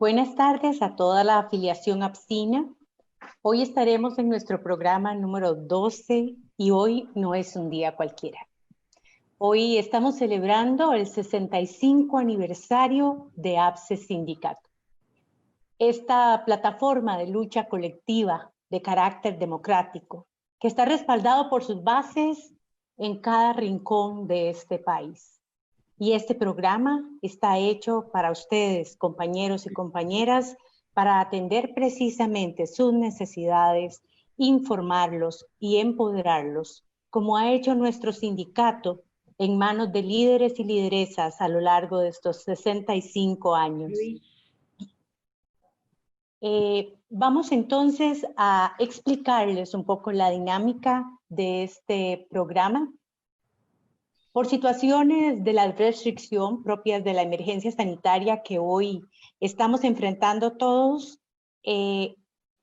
Buenas tardes a toda la afiliación APSINA. Hoy estaremos en nuestro programa número 12 y hoy no es un día cualquiera. Hoy estamos celebrando el 65 aniversario de APSE Sindicato. Esta plataforma de lucha colectiva de carácter democrático que está respaldado por sus bases en cada rincón de este país. Y este programa está hecho para ustedes, compañeros y compañeras, para atender precisamente sus necesidades, informarlos y empoderarlos, como ha hecho nuestro sindicato en manos de líderes y lideresas a lo largo de estos 65 años. Vamos entonces a explicarles un poco la dinámica de este programa. Por situaciones de la restricción propias de la emergencia sanitaria que hoy estamos enfrentando todos,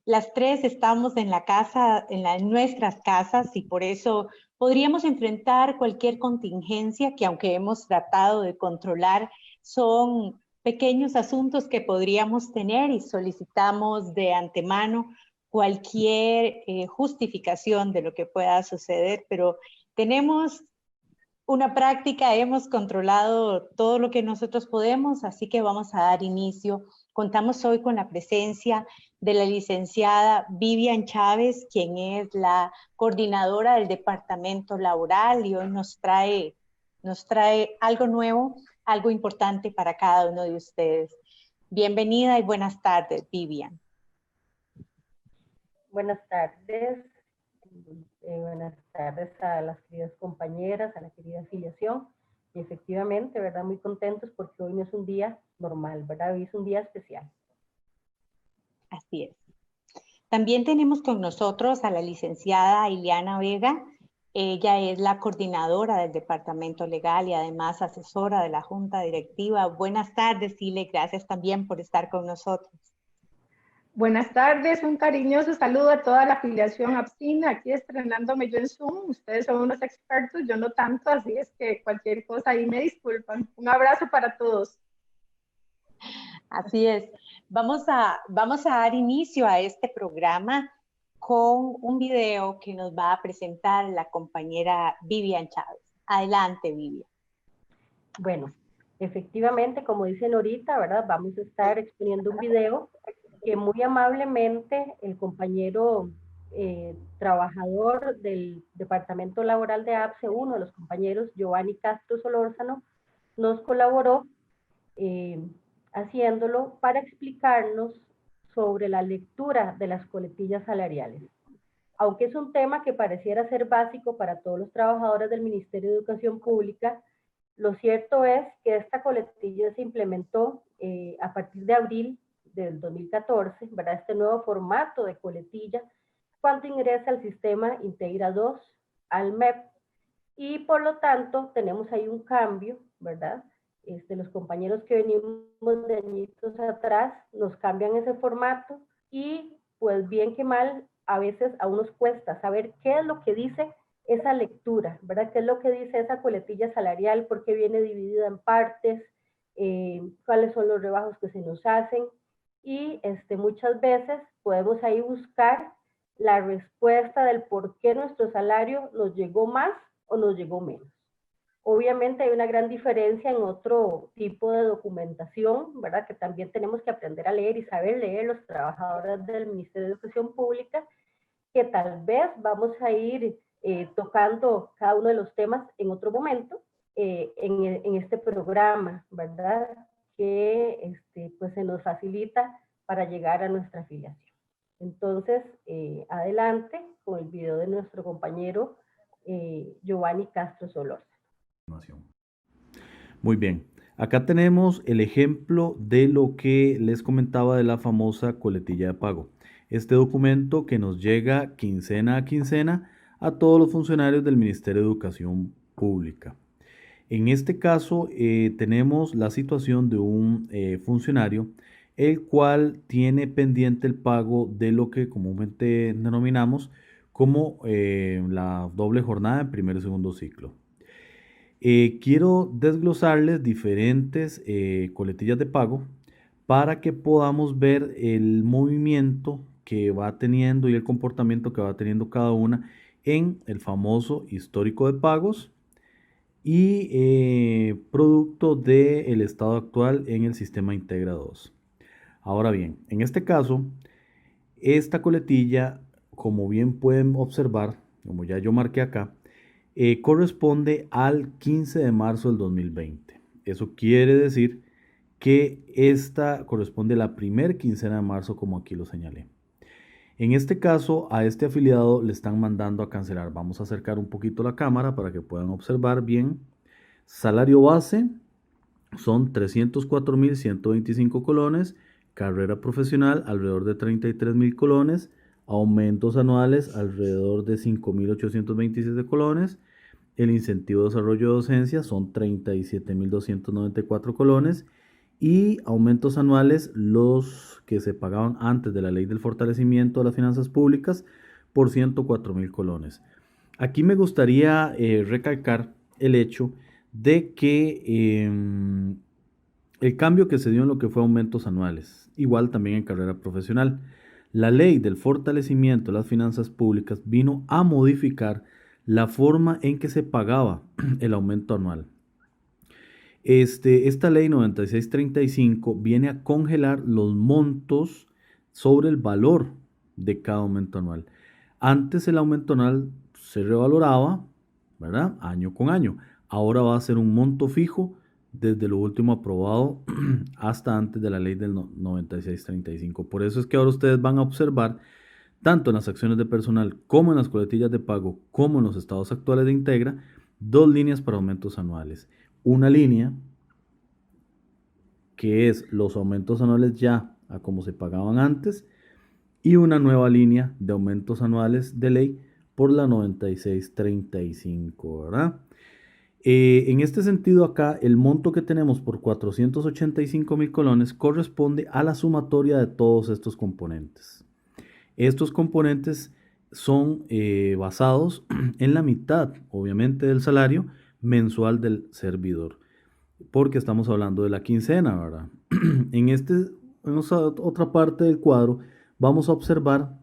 las tres estamos en la casa, en nuestras casas, y por eso podríamos enfrentar cualquier contingencia que, aunque hemos tratado de controlar, son pequeños asuntos que podríamos tener y solicitamos de antemano cualquier justificación de lo que pueda suceder, pero tenemos una práctica, hemos controlado todo lo que nosotros podemos, así que vamos a dar inicio. Contamos hoy con la presencia de la licenciada Vivian Chávez, quien es la coordinadora del Departamento Laboral, y hoy nos trae algo nuevo, algo importante para cada uno de ustedes. Bienvenida y buenas tardes, Vivian. Buenas tardes. Buenas tardes a las queridas compañeras, a la querida afiliación. Y efectivamente, ¿verdad? Muy contentos porque hoy no es un día normal, ¿verdad? Hoy es un día especial. Así es. También tenemos con nosotros a la licenciada Ileana Vega. Ella es la coordinadora del Departamento Legal y además asesora de la Junta Directiva. Buenas tardes, Ile. Gracias también por estar con nosotros. Buenas tardes, un cariñoso saludo a toda la afiliación APSINA, aquí estrenándome yo en Zoom. Ustedes son unos expertos, yo no tanto, así es que cualquier cosa ahí me disculpan. Un abrazo para todos. Así es. Vamos a dar inicio a este programa con un video que nos va a presentar la compañera Vivian Chávez. Adelante, Vivian. Bueno, efectivamente, como dicen ahorita, ¿verdad? Vamos a estar exponiendo un video que muy amablemente el compañero trabajador del Departamento Laboral de APSE, uno de los compañeros, Giovanni Castro Solórzano, nos colaboró haciéndolo para explicarnos sobre la lectura de las coletillas salariales. Aunque es un tema que pareciera ser básico para todos los trabajadores del Ministerio de Educación Pública, lo cierto es que esta coletilla se implementó a partir de abril del 2014, ¿verdad? Este nuevo formato de coletilla, cuando ingresa al sistema Integra 2 al MEP, y por lo tanto tenemos ahí un cambio, ¿verdad? Los compañeros que venimos de añitos atrás nos cambian ese formato y pues bien que mal, a veces a unos cuesta saber qué es lo que dice esa lectura, ¿verdad? ¿Qué es lo que dice esa coletilla salarial? ¿Por qué viene dividida en partes? ¿Cuáles son los rebajos que se nos hacen? Y muchas veces podemos ahí buscar la respuesta del por qué nuestro salario nos llegó más o nos llegó menos. Obviamente hay una gran diferencia en otro tipo de documentación, ¿verdad? Que también tenemos que aprender a leer y saber leer los trabajadores del Ministerio de Educación Pública, que tal vez vamos a ir tocando cada uno de los temas en otro momento en este programa, ¿verdad? Que pues se nos facilita para llegar a nuestra afiliación. Entonces, adelante con el video de nuestro compañero Giovanni Castro Solórzano. Muy bien, acá tenemos el ejemplo de lo que les comentaba de la famosa coletilla de pago. Este documento que nos llega quincena a quincena a todos los funcionarios del Ministerio de Educación Pública. En este caso tenemos la situación de un funcionario el cual tiene pendiente el pago de lo que comúnmente denominamos como la doble jornada en primer y segundo ciclo. Quiero desglosarles diferentes coletillas de pago para que podamos ver el movimiento que va teniendo y el comportamiento que va teniendo cada una en el famoso histórico de pagos y producto del estado actual en el sistema Integra 2. Ahora bien, en este caso, esta coletilla, como bien pueden observar, como ya yo marqué acá, corresponde al 15 de marzo del 2020. Eso quiere decir que esta corresponde a la primer quincena de marzo, como aquí lo señalé. En este caso, a este afiliado le están mandando a cancelar. Vamos a acercar un poquito la cámara para que puedan observar bien. Salario base son 304.125 colones. Carrera profesional alrededor de 33.000 colones. Aumentos anuales alrededor de 5.827 colones. El incentivo de desarrollo de docencia son 37.294 colones. Y aumentos anuales, los que se pagaban antes de la ley del fortalecimiento de las finanzas públicas, por 104.000 colones. Aquí me gustaría recalcar el hecho de que el cambio que se dio en lo que fue aumentos anuales, igual también en carrera profesional. La ley del fortalecimiento de las finanzas públicas vino a modificar la forma en que se pagaba el aumento anual. Esta ley 9635 viene a congelar los montos sobre el valor de cada aumento anual. Antes el aumento anual se revaloraba, ¿verdad? Año con año. Ahora va a ser un monto fijo desde lo último aprobado hasta antes de la ley del 9635. Por eso es que ahora ustedes van a observar, tanto en las acciones de personal como en las coletillas de pago, como en los estados actuales de Integra, dos líneas para aumentos anuales. Una línea que es los aumentos anuales ya a como se pagaban antes, y una nueva línea de aumentos anuales de ley por la 9635, ¿verdad? En este sentido acá, el monto que tenemos por 485.000 colones corresponde a la sumatoria de todos estos componentes. Estos componentes son basados en la mitad, obviamente, del salario mensual del servidor, porque estamos hablando de la quincena, ¿verdad? En otra parte del cuadro vamos a observar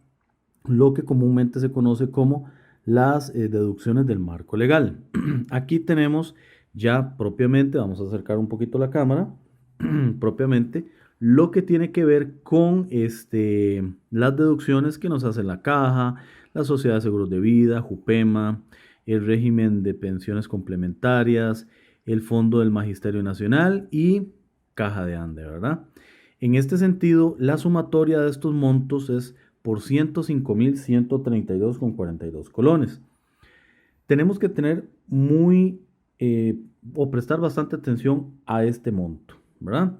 lo que comúnmente se conoce como las deducciones del marco legal. Aquí tenemos ya propiamente, vamos a acercar un poquito la cámara, propiamente lo que tiene que ver con las deducciones que nos hace la Caja, la Sociedad de Seguros de Vida, JUPEMA, el régimen de pensiones complementarias, el Fondo del Magisterio Nacional y Caja de Ande, ¿verdad? En este sentido, la sumatoria de estos montos es por 105.132,42 colones. Tenemos que tener o prestar bastante atención a este monto, ¿verdad?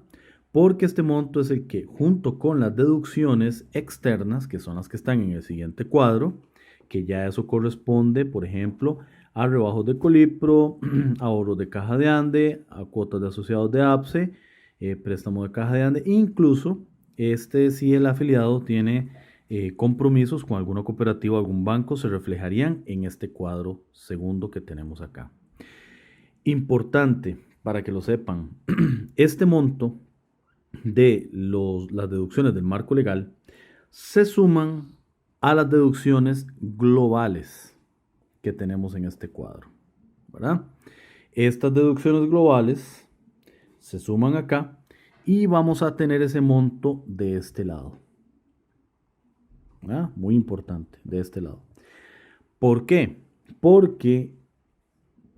Porque este monto es el que, junto con las deducciones externas, que son las que están en el siguiente cuadro, que ya eso corresponde, por ejemplo, a rebajos de Colipro, ahorros de Caja de Ande, a cuotas de asociados de APSE, préstamo de Caja de Ande, incluso si el afiliado tiene compromisos con alguna cooperativa o algún banco, se reflejarían en este cuadro segundo que tenemos acá. Importante para que lo sepan, este monto de las deducciones del marco legal se suman a las deducciones globales que tenemos en este cuadro, ¿verdad? Estas deducciones globales se suman acá y vamos a tener ese monto de este lado, ¿verdad? Muy importante, de este lado. ¿Por qué? Porque,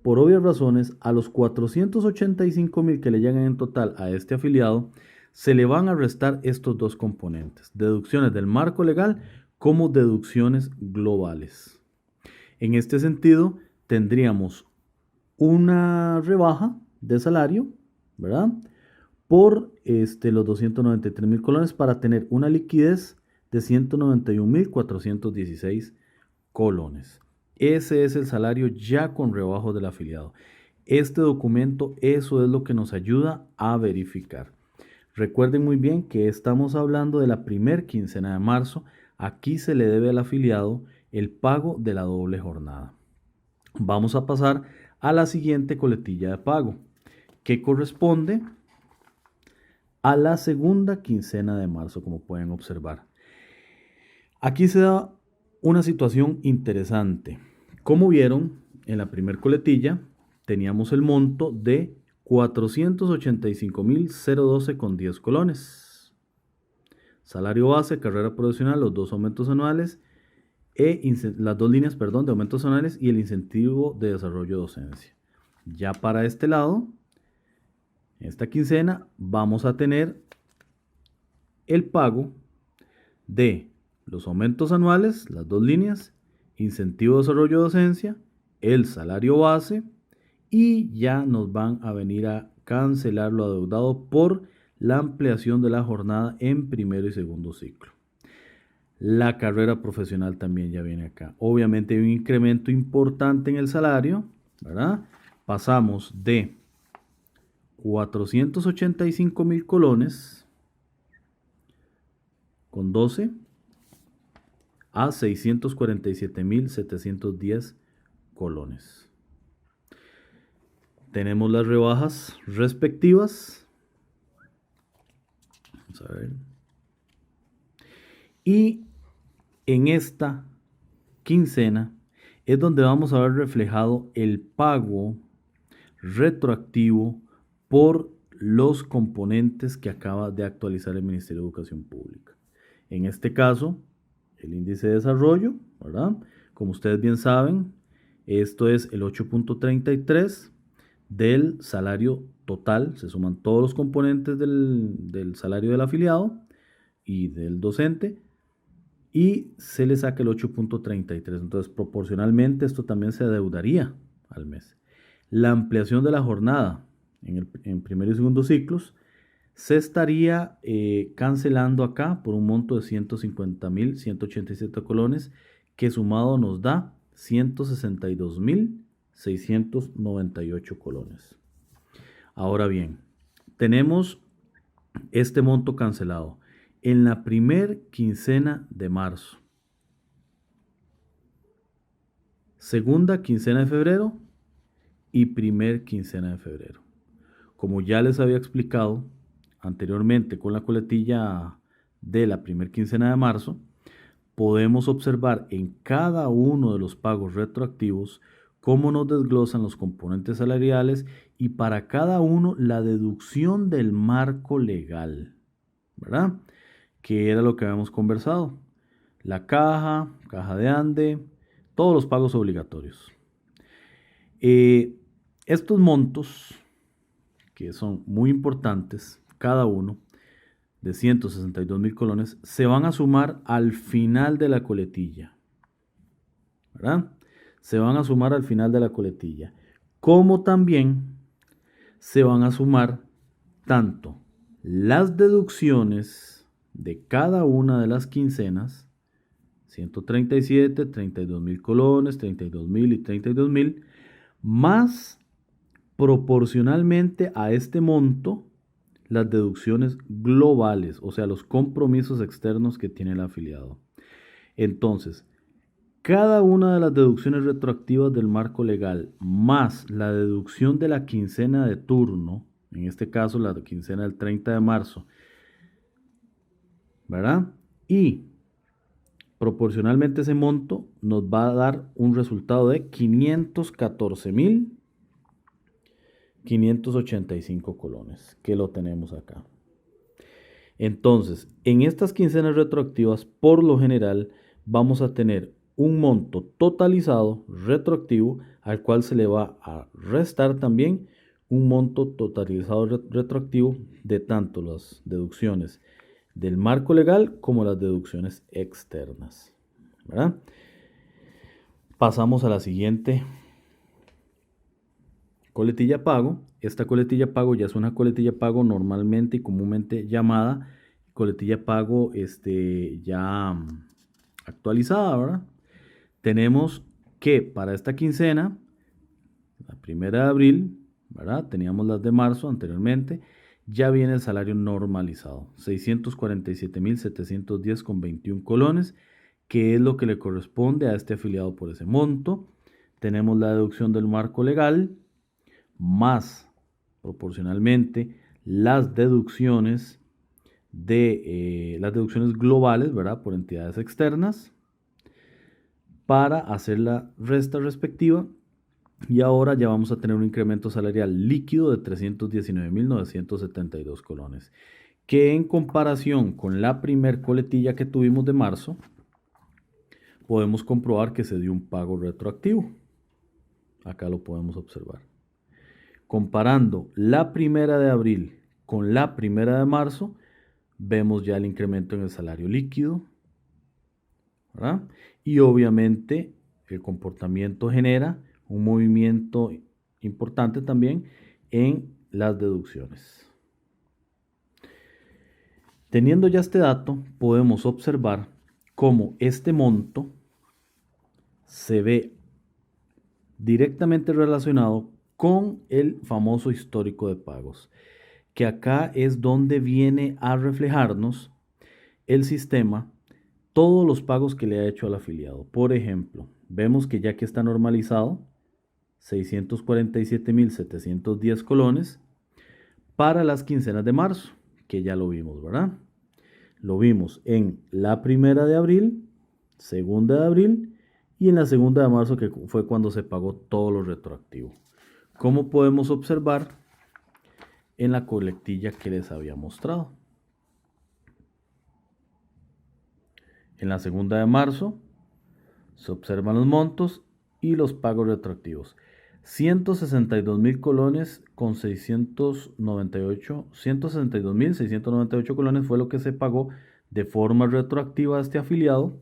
por obvias razones, a los 485.000 que le llegan en total a este afiliado, se le van a restar estos dos componentes, deducciones del marco legal como deducciones globales. En este sentido, tendríamos una rebaja de salario, ¿verdad? Por los 293.000 colones para tener una liquidez de 191.416 colones. Ese es el salario ya con rebajo del afiliado. Este documento, eso es lo que nos ayuda a verificar. Recuerden muy bien que estamos hablando de la primer quincena de marzo. Aquí se le debe al afiliado el pago de la doble jornada. Vamos a pasar a la siguiente coletilla de pago, que corresponde a la segunda quincena de marzo, como pueden observar. Aquí se da una situación interesante. Como vieron, en la primera coletilla teníamos el monto de 485.012,10 colones. Salario base, carrera profesional, los dos aumentos anuales, las dos líneas, perdón, de aumentos anuales y el incentivo de desarrollo de docencia. Ya para este lado, esta quincena, vamos a tener el pago de los aumentos anuales, las dos líneas, incentivo de desarrollo de docencia, el salario base, y ya nos van a venir a cancelar lo adeudado por la ampliación de la jornada en primero y segundo ciclo. La carrera profesional también ya viene acá. Obviamente hay un incremento importante en el salario, ¿verdad? Pasamos de 485.000 colones con 12 a 647.710 colones. Tenemos las rebajas respectivas. Vamos a ver. Y en esta quincena es donde vamos a ver reflejado el pago retroactivo por los componentes que acaba de actualizar el Ministerio de Educación Pública. En este caso, el índice de desarrollo, ¿verdad? Como ustedes bien saben, esto es el 8.33 del salario total. Se suman todos los componentes del salario del afiliado y del docente y se le saca el 8.33. Entonces, proporcionalmente, esto también se adeudaría al mes. La ampliación de la jornada en primero y segundo ciclos se estaría cancelando acá por un monto de 150.187 colones, que sumado nos da 162.698 colones. Ahora bien, tenemos este monto cancelado en la primer quincena de marzo, segunda quincena de febrero y primer quincena de febrero. Como ya les había explicado anteriormente con la coletilla de la primer quincena de marzo, podemos observar en cada uno de los pagos retroactivos cómo nos desglosan los componentes salariales y para cada uno la deducción del marco legal, ¿verdad? Que era lo que habíamos conversado. La caja de ande, todos los pagos obligatorios. Estos montos, que son muy importantes, cada uno de 162.000 colones, se van a sumar al final de la coletilla, ¿verdad? Se van a sumar al final de la coletilla, como también se van a sumar tanto las deducciones de cada una de las quincenas, 137, 32.000 colones, 32.000 y 32.000, más proporcionalmente a este monto, las deducciones globales, o sea, los compromisos externos que tiene el afiliado. Entonces, cada una de las deducciones retroactivas del marco legal, más la deducción de la quincena de turno, en este caso la quincena del 30 de marzo, ¿verdad? Y proporcionalmente ese monto nos va a dar un resultado de 514.585 colones, que lo tenemos acá. Entonces, en estas quincenas retroactivas, por lo general, vamos a tener un monto totalizado retroactivo al cual se le va a restar también un monto totalizado retroactivo de tanto las deducciones del marco legal como las deducciones externas, ¿verdad? Pasamos a la siguiente coletilla pago. Esta coletilla pago ya es una coletilla pago normalmente y comúnmente llamada coletilla pago ya actualizada, ¿verdad? Tenemos que para esta quincena, la primera de abril, ¿verdad? Teníamos las de marzo anteriormente, ya viene el salario normalizado, 647.710,21 colones, que es lo que le corresponde a este afiliado por ese monto. Tenemos la deducción del marco legal, más proporcionalmente las deducciones las deducciones globales, ¿verdad? Por entidades externas para hacer la resta respectiva. Y ahora ya vamos a tener un incremento salarial líquido de 319.972 colones, que en comparación con la primer coletilla que tuvimos de marzo, podemos comprobar que se dio un pago retroactivo. Acá lo podemos observar. Comparando la primera de abril con la primera de marzo, vemos ya el incremento en el salario líquido, ¿verdad? Y obviamente el comportamiento genera un movimiento importante también en las deducciones. Teniendo ya este dato, podemos observar cómo este monto se ve directamente relacionado con el famoso histórico de pagos, que acá es donde viene a reflejarnos el sistema todos los pagos que le ha hecho al afiliado. Por ejemplo, vemos que ya que está normalizado 647.710 colones para las quincenas de marzo, que ya lo vimos, ¿verdad? Lo vimos en la primera de abril, segunda de abril y en la segunda de marzo, que fue cuando se pagó todo lo retroactivo. Como podemos observar en la colectilla que les había mostrado. En la segunda de marzo se observan los montos y los pagos retroactivos. 162.000 colones con 162.698 colones fue lo que se pagó de forma retroactiva a este afiliado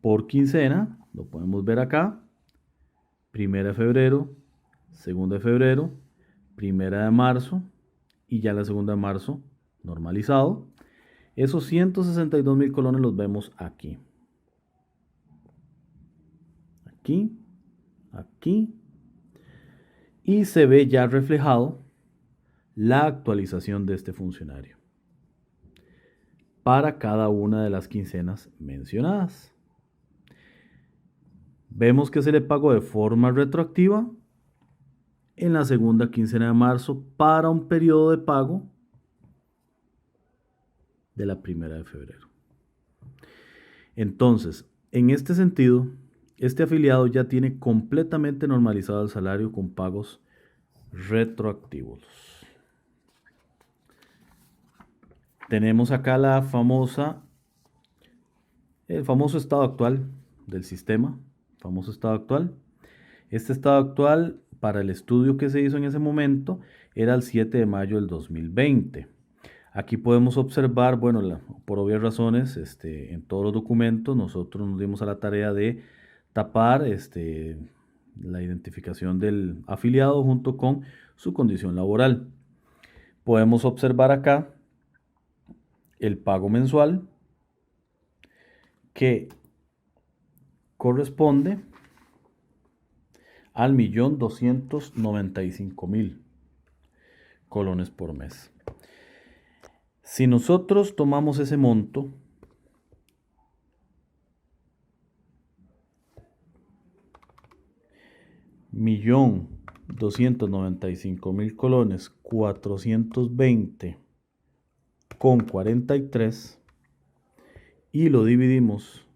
por quincena. Lo podemos ver acá. Primera de febrero, segunda de febrero, primera de marzo y ya la segunda de marzo normalizado. Esos 162.000 colones los vemos aquí. Aquí, aquí. Y se ve ya reflejado la actualización de este funcionario para cada una de las quincenas mencionadas. Vemos que se le pagó de forma retroactiva en la segunda quincena de marzo para un periodo de pago de la primera de febrero. Entonces, en este sentido, este afiliado ya tiene completamente normalizado el salario con pagos retroactivos. Tenemos acá el famoso estado actual del sistema, famoso estado actual. Este estado actual, para el estudio que se hizo en ese momento, era el 7 de mayo del 2020. Aquí podemos observar, bueno, por obvias razones, en todos los documentos nosotros nos dimos a la tarea de tapar la identificación del afiliado junto con su condición laboral. Podemos observar acá el pago mensual que corresponde al 1.295.000 colones por mes. Si nosotros tomamos ese monto, $1.295.000 colones 420,43 y lo dividimos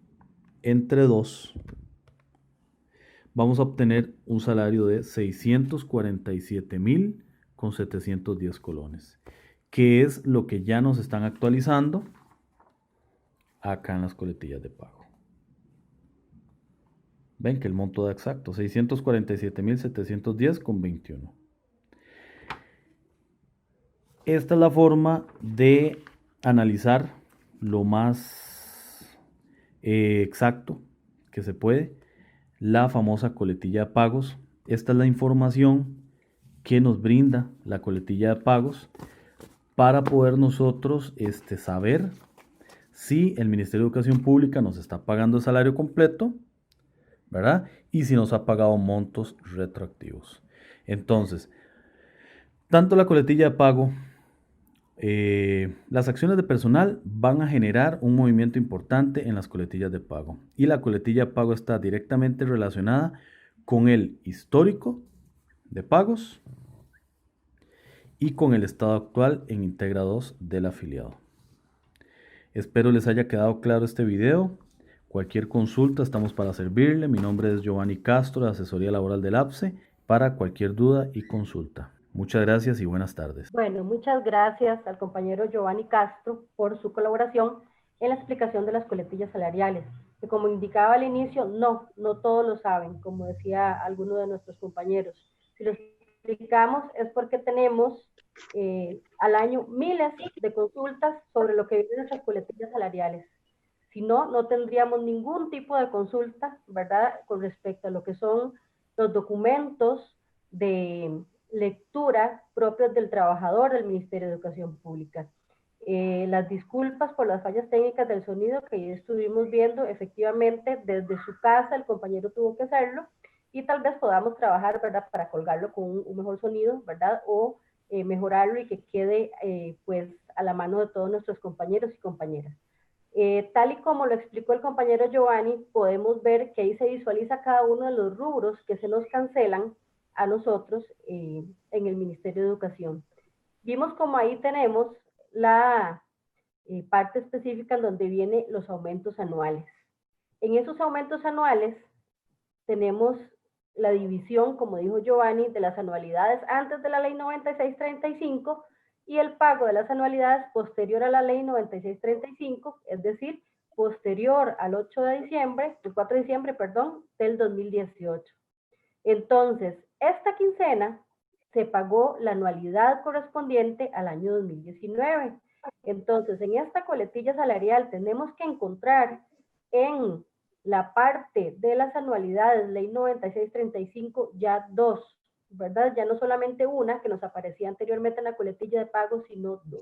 entre 2, vamos a obtener un salario de 647.710 colones, que es lo que ya nos están actualizando acá en las coletillas de pago. Ven que el monto da exacto, 647.710,21. Esta es la forma de analizar lo más exacto que se puede la famosa coletilla de pagos. Esta es la información que nos brinda la coletilla de pagos para poder nosotros saber si el Ministerio de Educación Pública nos está pagando el salario completo, ¿verdad? Y si nos ha pagado montos retroactivos. Entonces, tanto la coletilla de pago, las acciones de personal van a generar un movimiento importante en las coletillas de pago. Y la coletilla de pago está directamente relacionada con el histórico de pagos y con el estado actual en Integra 2 del afiliado. Espero les haya quedado claro este video. Cualquier consulta estamos para servirle. Mi nombre es Giovanni Castro, de Asesoría Laboral del APSE, para cualquier duda y consulta. Muchas gracias y buenas tardes. Bueno, muchas gracias al compañero Giovanni Castro por su colaboración en la explicación de las coletillas salariales, que como indicaba al inicio, no todos lo saben, como decía alguno de nuestros compañeros. Si lo explicamos es porque tenemos al año miles de consultas sobre lo que vienen nuestras coletillas salariales. Si no, no tendríamos ningún tipo de consulta, ¿verdad?, con respecto a lo que son los documentos de lectura propios del trabajador del Ministerio de Educación Pública. Las disculpas por las fallas técnicas del sonido que ya estuvimos viendo, efectivamente desde su casa el compañero tuvo que hacerlo y tal vez podamos trabajar, ¿verdad?, para colgarlo con un mejor sonido, ¿verdad?, o mejorarlo y que quede pues a la mano de todos nuestros compañeros y compañeras. Tal y como lo explicó el compañero Giovanni, podemos ver que ahí se visualiza cada uno de los rubros que se nos cancelan a nosotros en el Ministerio de Educación. Vimos como ahí tenemos la parte específica en donde vienen los aumentos anuales. En esos aumentos anuales tenemos la división, como dijo Giovanni, de las anualidades antes de la ley 9635 y el pago de las anualidades posterior a la ley 9635, es decir, posterior al 8 de diciembre, el 4 de diciembre, perdón, del 2018. Entonces, esta quincena se pagó la anualidad correspondiente al año 2019. Entonces, en esta coletilla salarial tenemos que encontrar en la parte de las anualidades, ley 9635, ya dos, ¿verdad? Ya no solamente una, que nos aparecía anteriormente en la coletilla de pago, sino dos.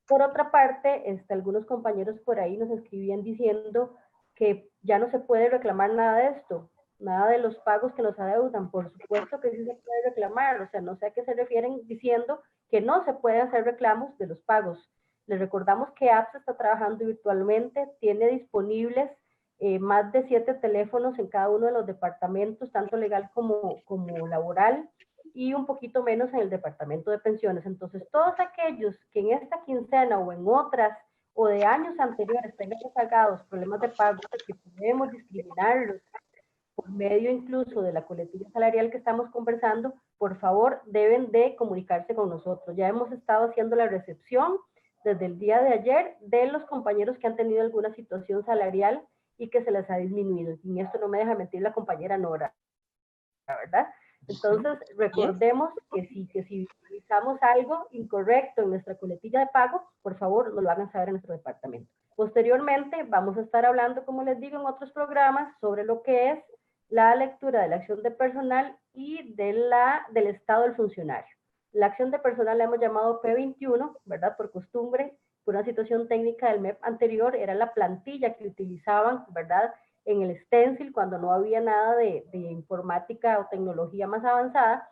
Por otra parte, algunos compañeros por ahí nos escribían diciendo que ya no se puede reclamar nada de esto, nada de los pagos que nos adeudan. Por supuesto que sí se puede reclamar, o sea, no sé a qué se refieren diciendo que no se pueden hacer reclamos de los pagos. Les recordamos que APSE está trabajando virtualmente, tiene disponibles más de 7 teléfonos en cada uno de los departamentos, tanto legal como laboral, y un poquito menos en el departamento de pensiones. Entonces, todos aquellos que en esta quincena o en otras o de años anteriores tengan rezagados problemas de pago, que podemos discriminarlos por medio incluso de la coletilla salarial que estamos conversando, por favor deben de comunicarse con nosotros. Ya hemos estado haciendo la recepción desde el día de ayer de los compañeros que han tenido alguna situación salarial y que se les ha disminuido. Y en esto no me deja mentir la compañera Nora, ¿verdad? Entonces, recordemos que si realizamos algo incorrecto en nuestra coletilla de pago, por favor, nos lo hagan saber en nuestro departamento. Posteriormente, vamos a estar hablando, como les digo, en otros programas sobre lo que es la lectura de la acción de personal y del estado del funcionario. La acción de personal la hemos llamado P21, ¿verdad? Por costumbre, por una situación técnica del MEP anterior, era la plantilla que utilizaban, ¿verdad?, en el stencil cuando no había nada de informática o tecnología más avanzada,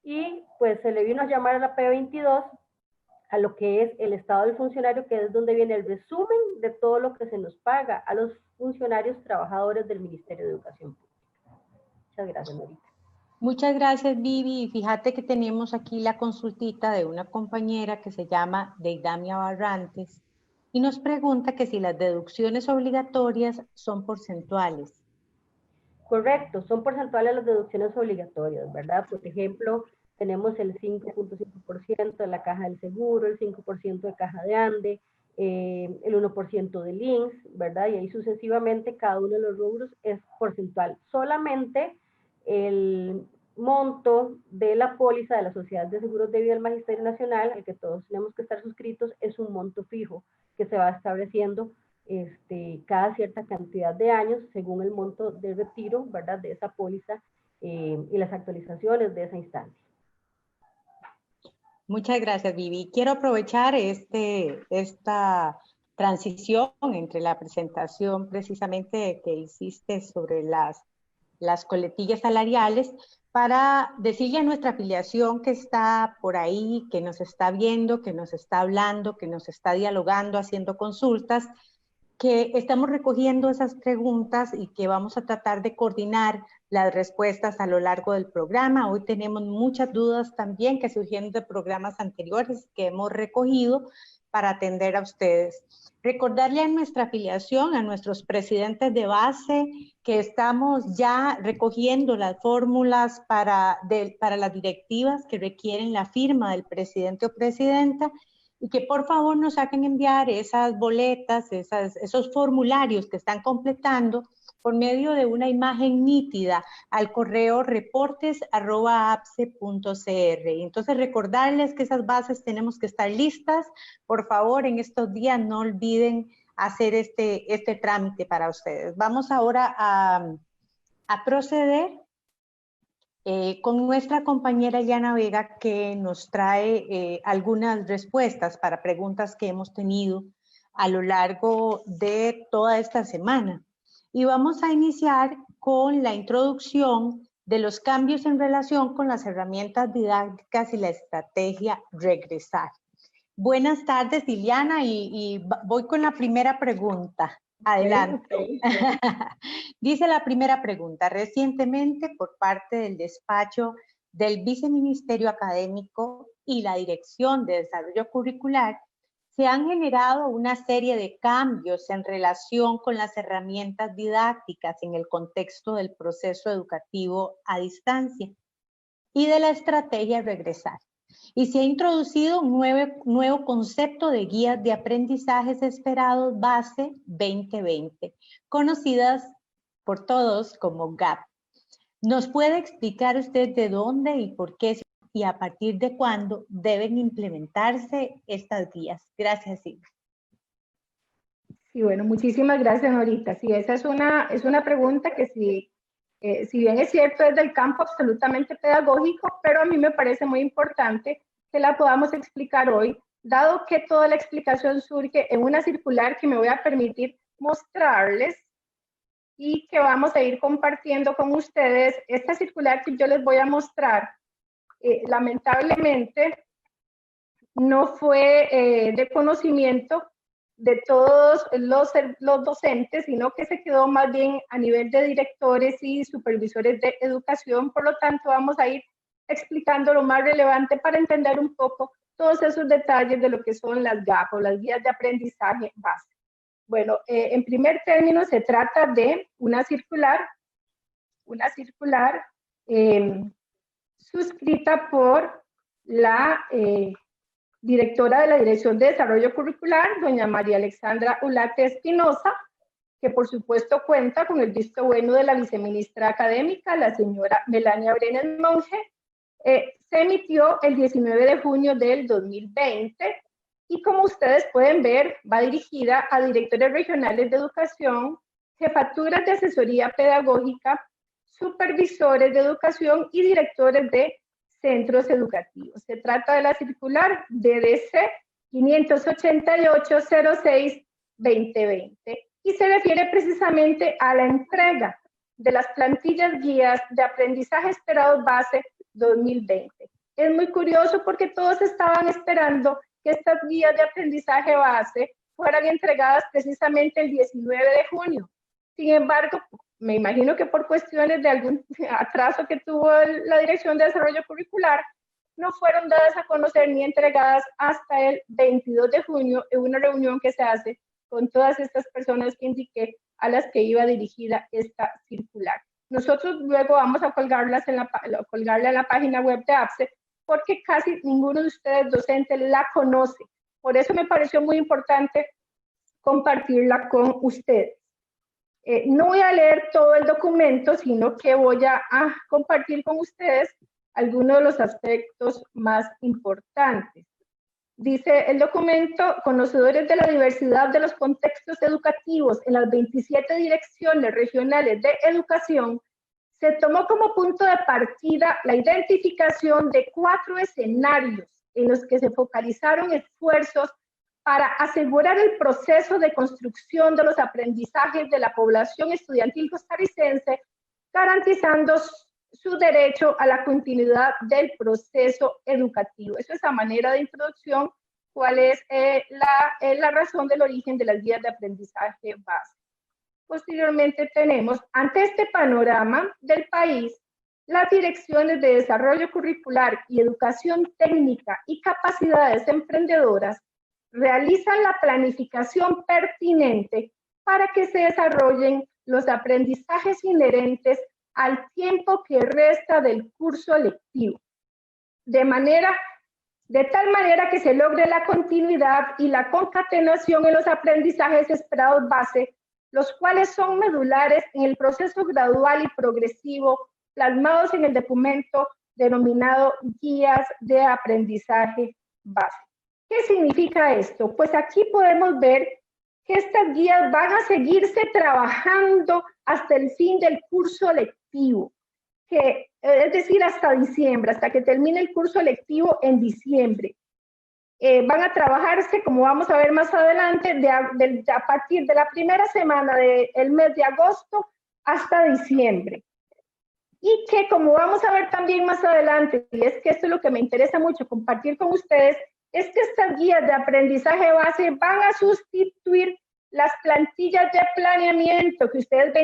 y pues se le vino a llamar a la P22 a lo que es el estado del funcionario, que es donde viene el resumen de todo lo que se nos paga a los funcionarios trabajadores del Ministerio de Educación Pública. Muchas gracias, Norita. Muchas gracias, Vivi. Fíjate que tenemos aquí la consultita de una compañera que se llama Deidamia Barrantes y nos pregunta que si las deducciones obligatorias son porcentuales. Correcto, son porcentuales las deducciones obligatorias, ¿verdad? Por ejemplo, tenemos el 5.5% de la caja del seguro, el 5% de caja de ANDE, el 1% del INSS, ¿verdad? Y ahí sucesivamente cada uno de los rubros es porcentual. Solamente el monto de la póliza de la Sociedad de Seguros de Vida del Magisterio Nacional, al que todos tenemos que estar suscritos, es un monto fijo que se va estableciendo cada cierta cantidad de años según el monto de retiro, ¿verdad?, de esa póliza y las actualizaciones de esa instancia. Muchas gracias, Vivi. Quiero aprovechar esta transición entre la presentación precisamente que hiciste sobre las coletillas salariales para decirle a nuestra afiliación que está por ahí, que nos está viendo, que nos está hablando, que nos está dialogando, haciendo consultas, que estamos recogiendo esas preguntas y que vamos a tratar de coordinar las respuestas a lo largo del programa. Hoy tenemos muchas dudas también que surgieron de programas anteriores que hemos recogido para atender a ustedes. Recordarle a nuestra afiliación, a nuestros presidentes de base, que estamos ya recogiendo las fórmulas para las directivas que requieren la firma del presidente o presidenta, y que por favor nos saquen enviar esas boletas, esos formularios que están completando por medio de una imagen nítida al correo reportes@apse.cr. Entonces recordarles que esas bases tenemos que estar listas. Por favor, en estos días no olviden hacer este trámite para ustedes. Vamos ahora a proceder con nuestra compañera Yana Vega, que nos trae algunas respuestas para preguntas que hemos tenido a lo largo de toda esta semana. Y vamos a iniciar con la introducción de los cambios en relación con las herramientas didácticas y la estrategia Regresar. Buenas tardes, Liliana, y voy con la primera pregunta. Adelante. Okay. Dice la primera pregunta: recientemente, por parte del despacho del Viceministerio Académico y la Dirección de Desarrollo Curricular, se han generado una serie de cambios en relación con las herramientas didácticas en el contexto del proceso educativo a distancia y de la estrategia Regresar. Y se ha introducido un nuevo concepto de guías de aprendizajes esperados base 2020, conocidas por todos como GAP. ¿Nos puede explicar usted de dónde y por qué y a partir de cuándo deben implementarse estas guías? Gracias, Silvia. Sí, bueno, muchísimas gracias, Norita. Sí, esa es una pregunta que sí, si bien es cierto, es del campo absolutamente pedagógico, pero a mí me parece muy importante que la podamos explicar hoy, dado que toda la explicación surge en una circular que me voy a permitir mostrarles y que vamos a ir compartiendo con ustedes. Esta circular que yo les voy a mostrar, lamentablemente, no fue de conocimiento de todos los docentes, sino que se quedó más bien a nivel de directores y supervisores de educación. Por lo tanto, vamos a ir explicando lo más relevante para entender un poco todos esos detalles de lo que son las GAP o las guías de aprendizaje base. Bueno, en primer término se trata de una circular suscrita por la directora de la Dirección de Desarrollo Curricular, doña María Alexandra Ulate Espinosa, que por supuesto cuenta con el visto bueno de la viceministra académica, la señora Melania Brenes Monge. Se emitió el 19 de junio del 2020 y, como ustedes pueden ver, va dirigida a directores regionales de educación, jefaturas de asesoría pedagógica, supervisores de educación y directores de centros educativos. Se trata de la circular DDC 588-06-2020 y se refiere precisamente a la entrega de las plantillas guías de aprendizaje esperados base 2020. Es muy curioso porque todos estaban esperando que estas guías de aprendizaje base fueran entregadas precisamente el 19 de junio. Sin embargo, me imagino que por cuestiones de algún atraso que tuvo la Dirección de Desarrollo Curricular, no fueron dadas a conocer ni entregadas hasta el 22 de junio en una reunión que se hace con todas estas personas que indiqué a las que iba dirigida esta circular. Nosotros luego vamos a colgarla en la página web de APSE porque casi ninguno de ustedes docentes la conoce. Por eso me pareció muy importante compartirla con ustedes. No voy a leer todo el documento, sino que voy a compartir con ustedes algunos de los aspectos más importantes. Dice el documento: conocedores de la diversidad de los contextos educativos en las 27 direcciones regionales de educación, se tomó como punto de partida la identificación de 4 escenarios en los que se focalizaron esfuerzos para asegurar el proceso de construcción de los aprendizajes de la población estudiantil costarricense, garantizando su derecho a la continuidad del proceso educativo. Eso es a manera de introducción cuál es la razón del origen de las guías de aprendizaje base. Posteriormente tenemos, ante este panorama del país, las direcciones de desarrollo curricular y educación técnica y capacidades emprendedoras realizan la planificación pertinente para que se desarrollen los aprendizajes inherentes al tiempo que resta del curso lectivo, de tal manera que se logre la continuidad y la concatenación en los aprendizajes esperados base, los cuales son medulares en el proceso gradual y progresivo plasmados en el documento denominado Guías de Aprendizaje Base. ¿Qué significa esto? Pues aquí podemos ver que estas guías van a seguirse trabajando hasta el fin del curso lectivo, es decir, hasta diciembre, hasta que termine el curso lectivo en diciembre. Van a trabajarse, como vamos a ver más adelante, a partir de la primera semana del mes de agosto hasta diciembre. Y que, como vamos a ver también más adelante, y es que esto es lo que me interesa mucho compartir con ustedes, es que estas guías de aprendizaje base van a sustituir las plantillas de planeamiento que ustedes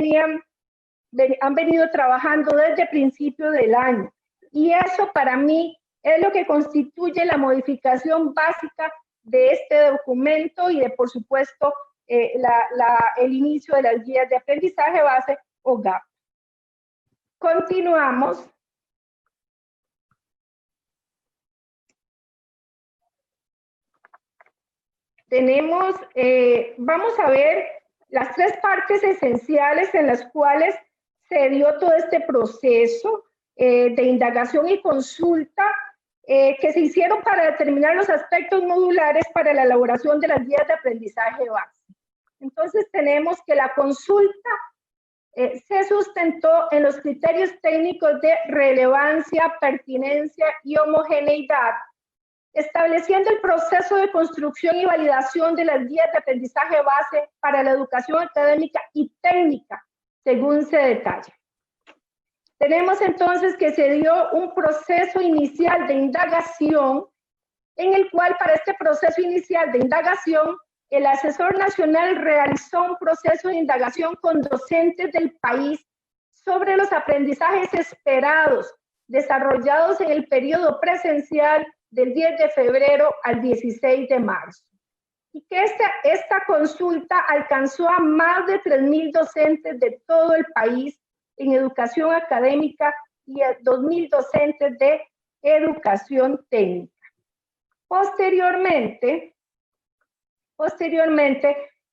han venido trabajando desde principio del año. Y eso para mí es lo que constituye la modificación básica de este documento y de, por supuesto, el inicio de las guías de aprendizaje base o GAP. Continuamos. Vamos a ver las tres partes esenciales en las cuales se dio todo este proceso de indagación y consulta que se hicieron para determinar los aspectos modulares para la elaboración de las guías de aprendizaje base. Entonces tenemos que la consulta se sustentó en los criterios técnicos de relevancia, pertinencia y homogeneidad, estableciendo el proceso de construcción y validación de las guías de aprendizaje base para la educación académica y técnica, según se detalla. Tenemos entonces que se dio un proceso inicial de indagación, en el cual para este proceso inicial de indagación, el asesor nacional realizó un proceso de indagación con docentes del país sobre los aprendizajes esperados desarrollados en el periodo presencial del 10 de febrero al 16 de marzo. Y que esta consulta alcanzó a más de 3.000 docentes de todo el país en educación académica y a 2.000 docentes de educación técnica. Posteriormente,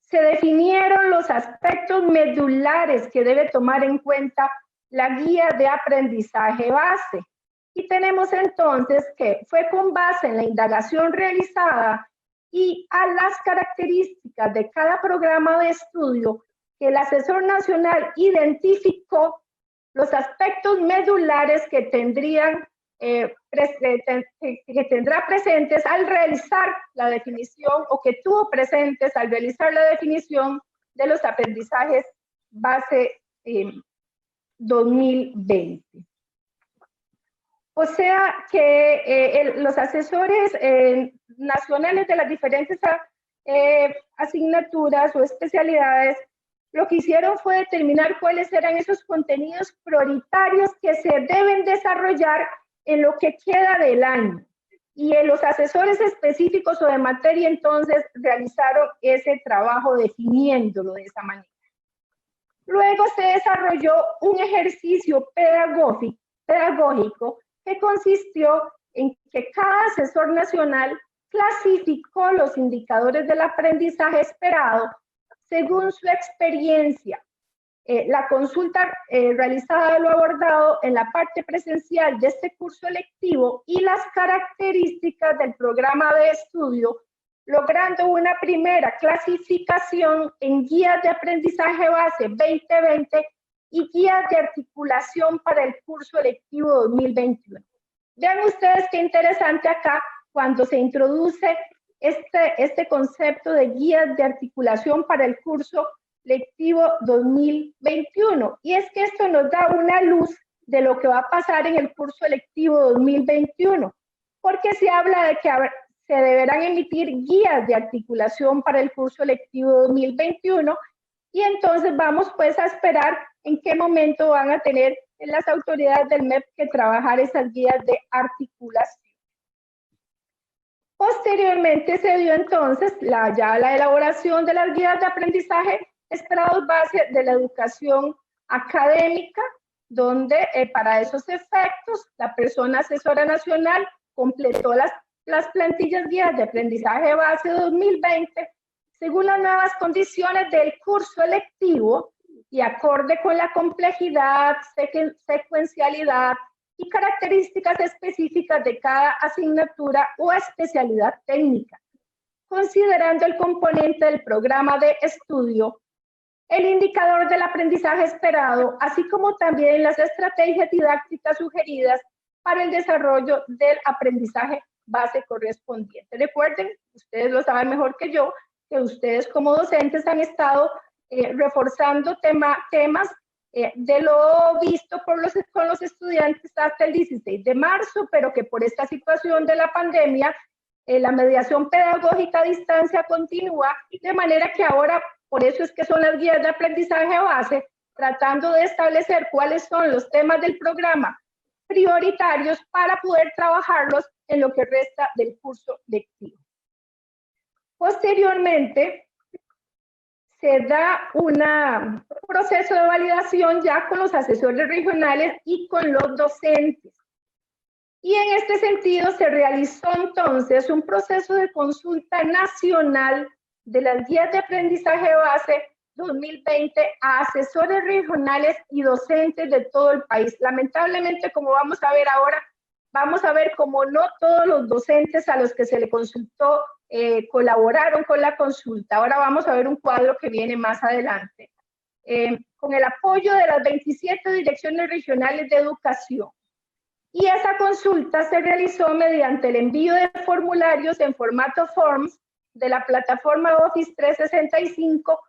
se definieron los aspectos medulares que debe tomar en cuenta la guía de aprendizaje base. Y tenemos entonces que fue con base en la indagación realizada y a las características de cada programa de estudio que el asesor nacional identificó los aspectos medulares que tendrá presentes al realizar la definición o que tuvo presentes al realizar la definición de los aprendizajes base 2020. O sea que los asesores nacionales de las diferentes asignaturas o especialidades lo que hicieron fue determinar cuáles eran esos contenidos prioritarios que se deben desarrollar en lo que queda del año. Y los asesores específicos o de materia entonces realizaron ese trabajo definiéndolo de esa manera. Luego se desarrolló un ejercicio pedagógico que consistió en que cada asesor nacional clasificó los indicadores del aprendizaje esperado según su experiencia. La consulta realizada lo abordado en la parte presencial de este curso lectivo y las características del programa de estudio, logrando una primera clasificación en guías de aprendizaje base 2020 y guías de articulación para el curso lectivo 2021. Vean ustedes qué interesante acá cuando se introduce este concepto de guías de articulación para el curso lectivo 2021. Y es que esto nos da una luz de lo que va a pasar en el curso lectivo 2021, porque se habla de que se deberán emitir guías de articulación para el curso lectivo 2021 y entonces vamos pues a esperar en qué momento van a tener las autoridades del MEP que trabajar esas guías de articulación. Posteriormente se dio entonces ya la elaboración de las guías de aprendizaje esperados base de la educación académica, donde para esos efectos la persona asesora nacional completó las plantillas guías de aprendizaje base 2020 según las nuevas condiciones del curso electivo y acorde con la complejidad, secuencialidad y características específicas de cada asignatura o especialidad técnica, considerando el componente del programa de estudio, el indicador del aprendizaje esperado, así como también las estrategias didácticas sugeridas para el desarrollo del aprendizaje base correspondiente. Recuerden, ustedes lo saben mejor que yo, que ustedes como docentes han estado reforzando temas de lo visto con los estudiantes hasta el 16 de marzo, pero que por esta situación de la pandemia, la mediación pedagógica a distancia continúa, de manera que ahora, por eso es que son las guías de aprendizaje base, tratando de establecer cuáles son los temas del programa prioritarios para poder trabajarlos en lo que resta del curso lectivo. Posteriormente, se da un proceso de validación ya con los asesores regionales y con los docentes. Y en este sentido se realizó entonces un proceso de consulta nacional de las guías de aprendizaje base 2020 a asesores regionales y docentes de todo el país. Lamentablemente, como vamos a ver ahora, vamos a ver cómo no todos los docentes a los que se le consultó colaboraron con la consulta. Ahora vamos a ver un cuadro que viene más adelante. Con el apoyo de las 27 direcciones regionales de educación. Y esa consulta se realizó mediante el envío de formularios en formato Forms de la plataforma Office 365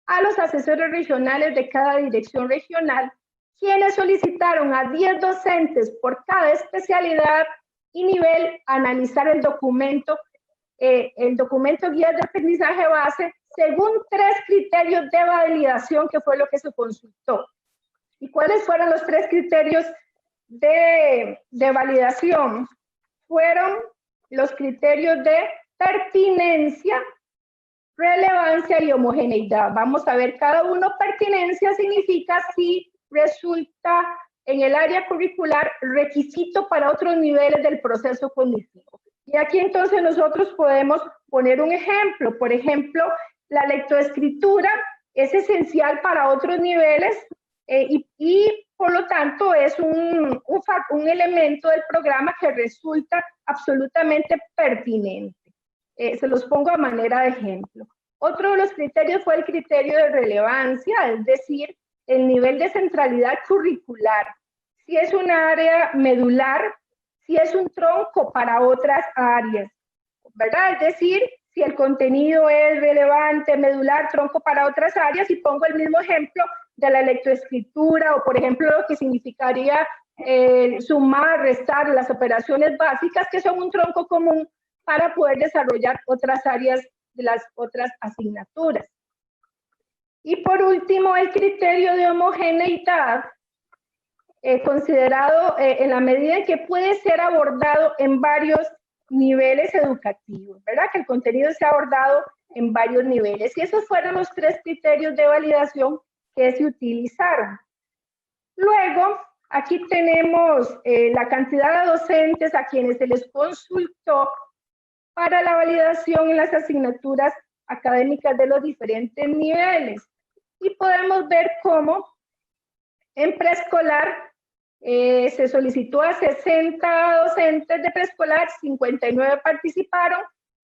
a los asesores regionales de cada dirección regional, quienes solicitaron a 10 docentes por cada especialidad y nivel analizar el documento guía de aprendizaje base según 3 criterios de validación, que fue lo que se consultó. ¿Y cuáles fueron los 3 criterios de validación? Fueron los criterios de pertinencia, relevancia y homogeneidad. Vamos a ver cada uno. Pertinencia significa si resulta en el área curricular requisito para otros niveles del proceso cognitivo. Y aquí entonces nosotros podemos poner un ejemplo. Por ejemplo, la lectoescritura es esencial para otros niveles y por lo tanto es un elemento del programa que resulta absolutamente pertinente. Se los pongo a manera de ejemplo. Otro de los criterios fue el criterio de relevancia, es decir, el nivel de centralidad curricular. Si es un área medular, si es un tronco para otras áreas, ¿verdad? Es decir, si el contenido es relevante, medular, tronco para otras áreas, y pongo el mismo ejemplo de la lectoescritura, o por ejemplo lo que significaría sumar, restar, las operaciones básicas, que son un tronco común para poder desarrollar otras áreas de las otras asignaturas. Y por último, el criterio de homogeneidad, considerado en la medida en que puede ser abordado en varios niveles educativos, ¿verdad? Que el contenido sea abordado en varios niveles. Y esos fueron los 3 criterios de validación que se utilizaron. Luego, aquí tenemos la cantidad de docentes a quienes se les consultó para la validación en las asignaturas académicas de los diferentes niveles. Y podemos ver cómo en preescolar se solicitó a 60 docentes de preescolar, 59 participaron.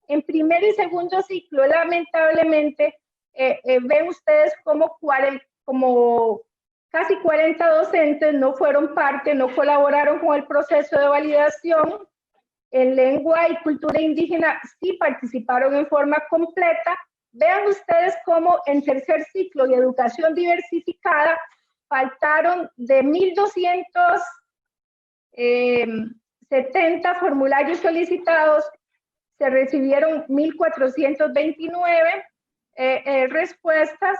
En primer y segundo ciclo, lamentablemente, ven ustedes como casi 40 docentes no fueron parte, no colaboraron con el proceso de validación. En lengua y cultura indígena sí participaron en forma completa. Vean ustedes cómo en tercer ciclo y educación diversificada faltaron de 1.270 formularios solicitados, se recibieron 1.429 respuestas,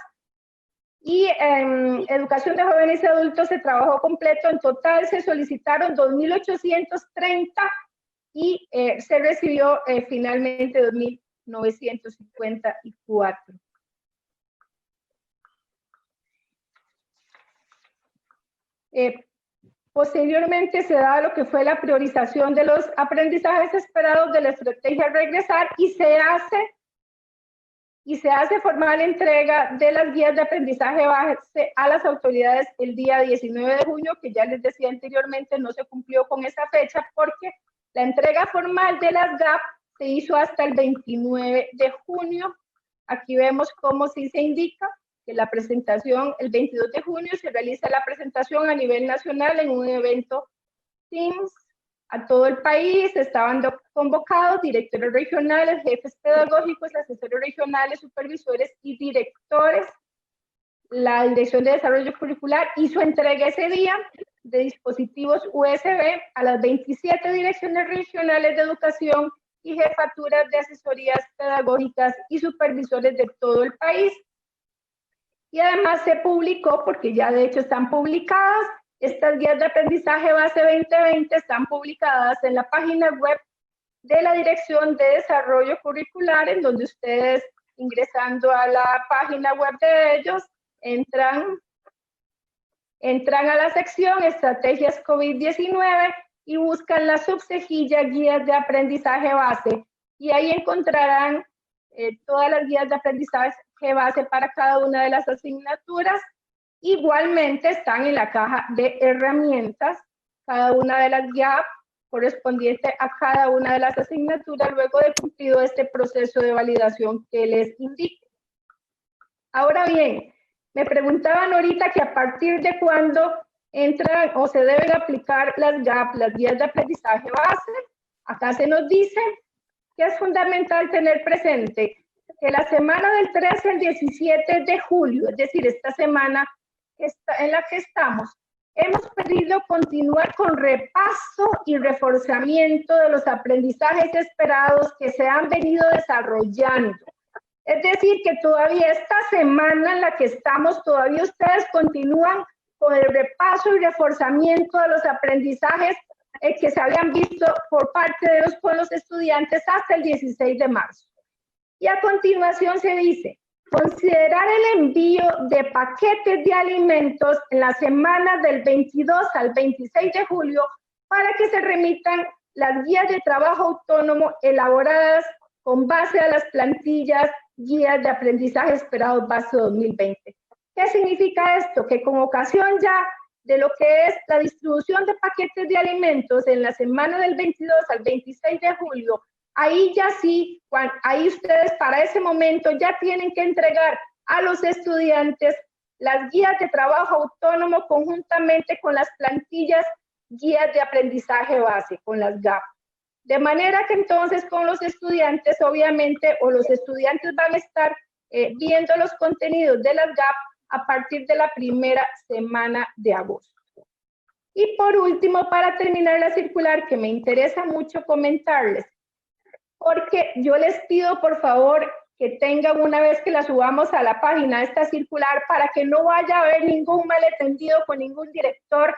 y en educación de jóvenes y adultos se trabajó completo. En total se solicitaron 2.830 y se recibió finalmente 2.954. Posteriormente se da lo que fue la priorización de los aprendizajes esperados de la estrategia Regresar, y se hace formal entrega de las guías de aprendizaje base a las autoridades el día 19 de junio, que ya les decía anteriormente, no se cumplió con esa fecha porque la entrega formal de las GAP se hizo hasta el 29 de junio. Aquí vemos cómo sí se indica que la presentación, el 22 de junio se realiza la presentación a nivel nacional en un evento Teams a todo el país. Estaban convocados directores regionales, jefes pedagógicos, asesores regionales, supervisores y directores. La Dirección de Desarrollo Curricular hizo entrega ese día de dispositivos USB a las 27 direcciones regionales de educación y jefaturas de asesorías pedagógicas y supervisores de todo el país. Y además se publicó, porque ya de hecho están publicadas, estas guías de aprendizaje base 2020 están publicadas en la página web de la Dirección de Desarrollo Curricular, en donde ustedes, ingresando a la página web de ellos, entran a la sección Estrategias COVID-19 y buscan la subcejilla Guías de Aprendizaje Base, y ahí encontrarán todas las guías de aprendizaje base para cada una de las asignaturas. Igualmente están en la caja de herramientas cada una de las guías correspondiente a cada una de las asignaturas luego de cumplido este proceso de validación que les indico. Ahora bien, me preguntaban ahorita que a partir de cuándo entran o se deben aplicar las GAP, las guías de aprendizaje base. Acá se nos dice que es fundamental tener presente que la semana del 13 al 17 de julio, es decir, esta semana en la que estamos, hemos pedido continuar con repaso y reforzamiento de los aprendizajes esperados que se han venido desarrollando. Es decir, que todavía esta semana en la que estamos, todavía ustedes continúan con el repaso y reforzamiento de los aprendizajes que se habían visto por parte de los estudiantes hasta el 16 de marzo. Y a continuación se dice, considerar el envío de paquetes de alimentos en la semana del 22 al 26 de julio para que se remitan las guías de trabajo autónomo elaboradas con base a las plantillas guías de aprendizaje esperados base 2020. ¿Qué significa esto? Que con ocasión ya de lo que es la distribución de paquetes de alimentos en la semana del 22 al 26 de julio, ahí ya sí, ahí ustedes para ese momento ya tienen que entregar a los estudiantes las guías de trabajo autónomo conjuntamente con las plantillas guías de aprendizaje base, con las GAP. De manera que entonces con los estudiantes, obviamente, o los estudiantes van a estar viendo los contenidos de las GAP a partir de la primera semana de agosto. Y por último, para terminar la circular, que me interesa mucho comentarles, porque yo les pido por favor que tengan, una vez que la subamos a la página, esta circular, para que no vaya a haber ningún malentendido con ningún director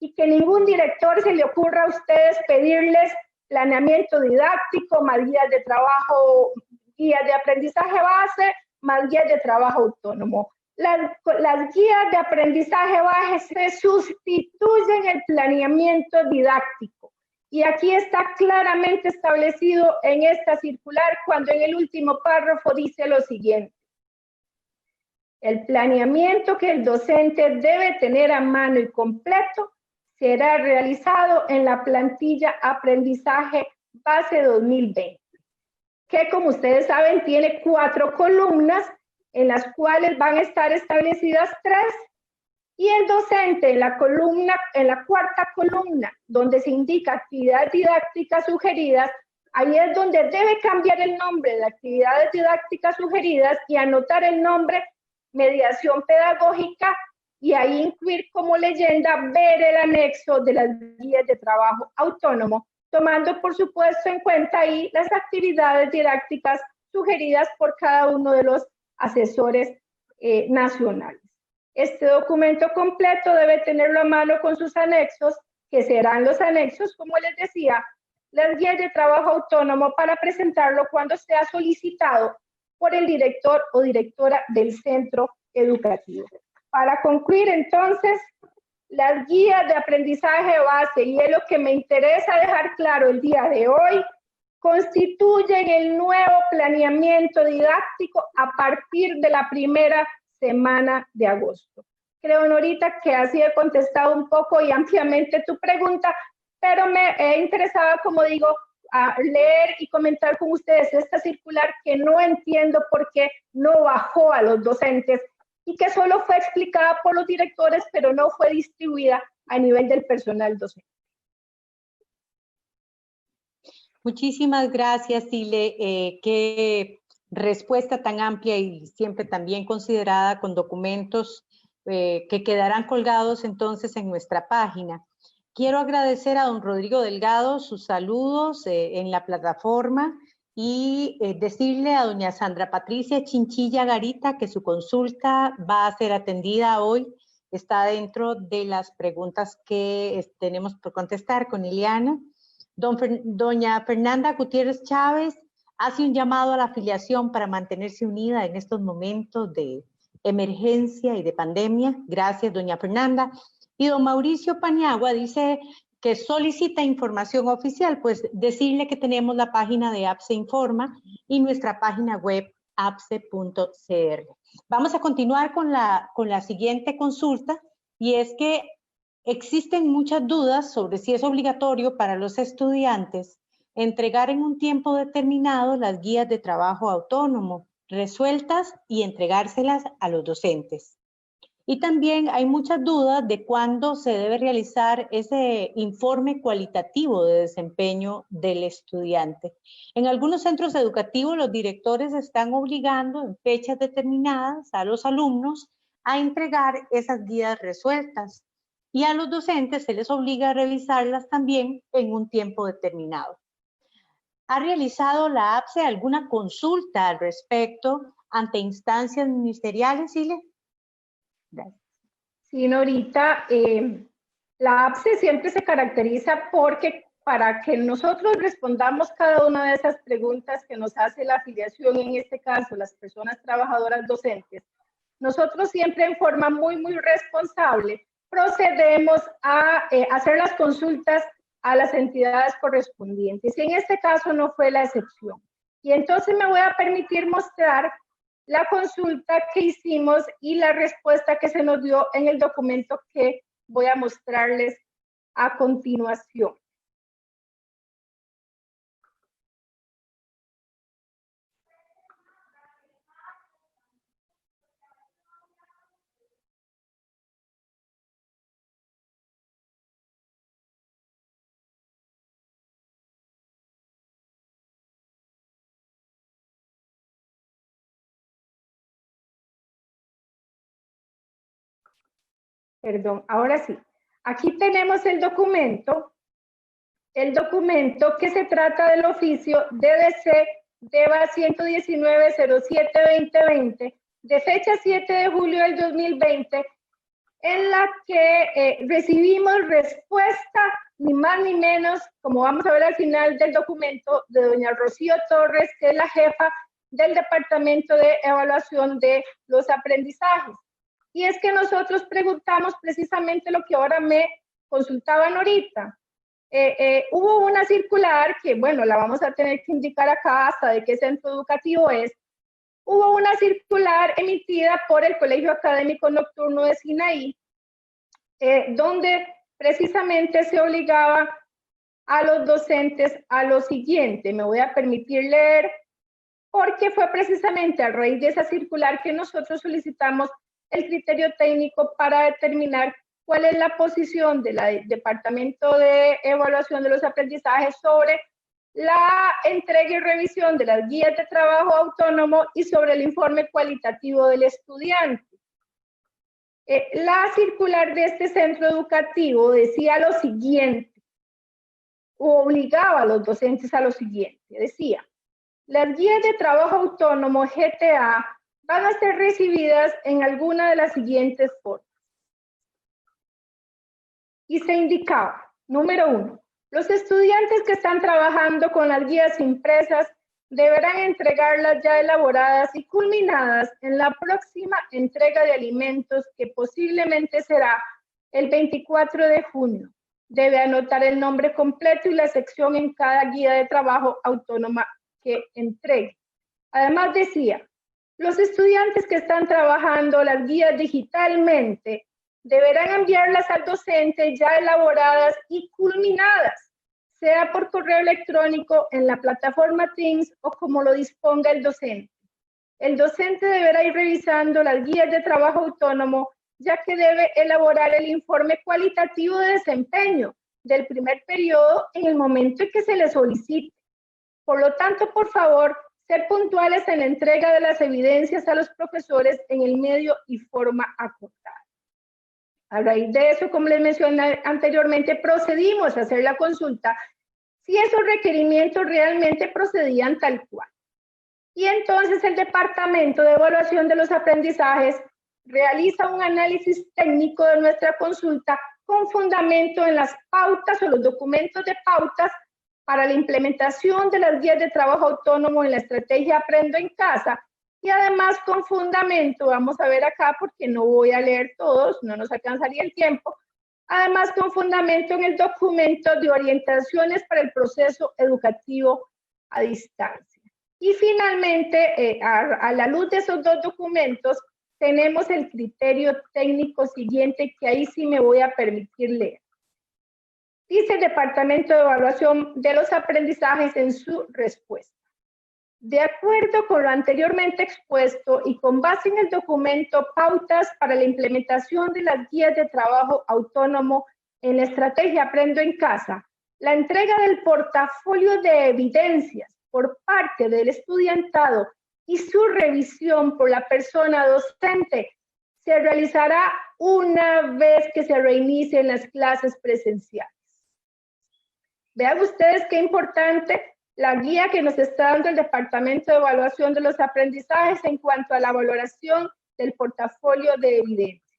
y que ningún director se le ocurra a ustedes pedirles planeamiento didáctico, más guías de trabajo, guías de aprendizaje base, más guías de trabajo autónomo. Las guías de aprendizaje base sustituyen el planeamiento didáctico. Y aquí está claramente establecido en esta circular cuando en el último párrafo dice lo siguiente. El planeamiento que el docente debe tener a mano y completo será realizado en la plantilla Aprendizaje Base 2020, que como ustedes saben tiene 4 columnas en las cuales van a estar establecidas 3, y el docente en la cuarta columna, donde se indica actividades didácticas sugeridas, ahí es donde debe cambiar el nombre de actividades didácticas sugeridas y anotar el nombre mediación pedagógica, y ahí incluir como leyenda ver el anexo de las guías de trabajo autónomo, tomando por supuesto en cuenta ahí las actividades didácticas sugeridas por cada uno de los asesores nacionales. Este documento completo debe tenerlo a mano con sus anexos, que serán los anexos, como les decía, las guías de trabajo autónomo para presentarlo cuando sea solicitado por el director o directora del centro educativo. Para concluir, entonces, las guías de aprendizaje base, y es lo que me interesa dejar claro el día de hoy, constituyen el nuevo planeamiento didáctico a partir de la primera semana de agosto. Creo, Norita, que así he contestado un poco y ampliamente tu pregunta, pero me he interesado, como digo, a leer y comentar con ustedes esta circular que no entiendo por qué no bajó a los docentes y que solo fue explicada por los directores, pero no fue distribuida a nivel del personal docente. Muchísimas gracias, Sile. Qué respuesta tan amplia y siempre tan bien considerada, con documentos que quedarán colgados entonces en nuestra página. Quiero agradecer a don Rodrigo Delgado sus saludos en la plataforma y decirle a doña Sandra Patricia Chinchilla Garita que su consulta va a ser atendida hoy. Está dentro de las preguntas que tenemos por contestar con Ileana. Doña Fernanda Gutiérrez Chávez hace un llamado a la afiliación para mantenerse unida en estos momentos de emergencia y de pandemia. Gracias, doña Fernanda. Y don Mauricio Paniagua dice que solicita información oficial, pues decirle que tenemos la página de APSE Informa y nuestra página web apse.cr. Vamos a continuar con la siguiente consulta, y es que existen muchas dudas sobre si es obligatorio para los estudiantes entregar en un tiempo determinado las guías de trabajo autónomo resueltas y entregárselas a los docentes. Y también hay muchas dudas de cuándo se debe realizar ese informe cualitativo de desempeño del estudiante. En algunos centros educativos los directores están obligando en fechas determinadas a los alumnos a entregar esas guías resueltas, y a los docentes se les obliga a revisarlas también en un tiempo determinado. ¿Ha realizado la APSE alguna consulta al respecto ante instancias ministeriales, Sile? Gracias. Sí, Norita, la APSE siempre se caracteriza porque para que nosotros respondamos cada una de esas preguntas que nos hace la afiliación, en este caso las personas trabajadoras docentes, nosotros siempre en forma muy responsable procedemos a hacer las consultas a las entidades correspondientes. Y en este caso no fue la excepción. Y entonces me voy a permitir mostrar la consulta que hicimos y la respuesta que se nos dio en el documento que voy a mostrarles a continuación. Perdón, ahora sí. Aquí tenemos el documento que se trata del oficio DDC DEVA 119-07-2020 de fecha 7 de julio del 2020, en la que recibimos respuesta, ni más ni menos, como vamos a ver al final del documento, de doña Rocío Torres, que es la jefa del Departamento de Evaluación de los Aprendizajes. Y es que nosotros preguntamos precisamente lo que ahora me consultaban ahorita. Hubo una circular que, bueno, la vamos a tener que indicar acá hasta de qué centro educativo es. Hubo una circular emitida por el Colegio Académico Nocturno de Sinaí, donde precisamente se obligaba a los docentes a lo siguiente. Me voy a permitir leer, porque fue precisamente a raíz de esa circular que nosotros solicitamos el criterio técnico para determinar cuál es la posición del Departamento de Evaluación de los Aprendizajes sobre la entrega y revisión de las guías de trabajo autónomo y sobre el informe cualitativo del estudiante. La circular de este centro educativo decía lo siguiente: obligaba a los docentes a lo siguiente. Decía, las guías de trabajo autónomo GTA van a ser recibidas en alguna de las siguientes formas. Y se indicaba, número 1, los estudiantes que están trabajando con las guías impresas deberán entregarlas ya elaboradas y culminadas en la próxima entrega de alimentos, que posiblemente será el 24 de junio. Debe anotar el nombre completo y la sección en cada guía de trabajo autónoma que entregue. Además decía, los estudiantes que están trabajando las guías digitalmente deberán enviarlas al docente ya elaboradas y culminadas, sea por correo electrónico en la plataforma Teams o como lo disponga el docente. El docente deberá ir revisando las guías de trabajo autónomo, ya que debe elaborar el informe cualitativo de desempeño del primer periodo en el momento en que se le solicite. Por lo tanto, por favor, ser puntuales en la entrega de las evidencias a los profesores en el medio y forma acordada. A raíz de eso, como les mencioné anteriormente, procedimos a hacer la consulta si esos requerimientos realmente procedían tal cual. Y entonces el Departamento de Evaluación de los Aprendizajes realiza un análisis técnico de nuestra consulta con fundamento en las pautas o los documentos de pautas para la implementación de las guías de trabajo autónomo en la estrategia Aprendo en Casa, y además con fundamento, vamos a ver acá porque no voy a leer todos, no nos alcanzaría el tiempo, además con fundamento en el documento de orientaciones para el proceso educativo a distancia. Y finalmente, a la luz de esos dos documentos, tenemos el criterio técnico siguiente, que ahí sí me voy a permitir leer. Dice el Departamento de Evaluación de los Aprendizajes en su respuesta. De acuerdo con lo anteriormente expuesto y con base en el documento Pautas para la implementación de las guías de trabajo autónomo en la estrategia Aprendo en Casa, la entrega del portafolio de evidencias por parte del estudiantado y su revisión por la persona docente se realizará una vez que se reinicien las clases presenciales. Vean ustedes qué importante la guía que nos está dando el Departamento de Evaluación de los Aprendizajes en cuanto a la valoración del portafolio de evidencia.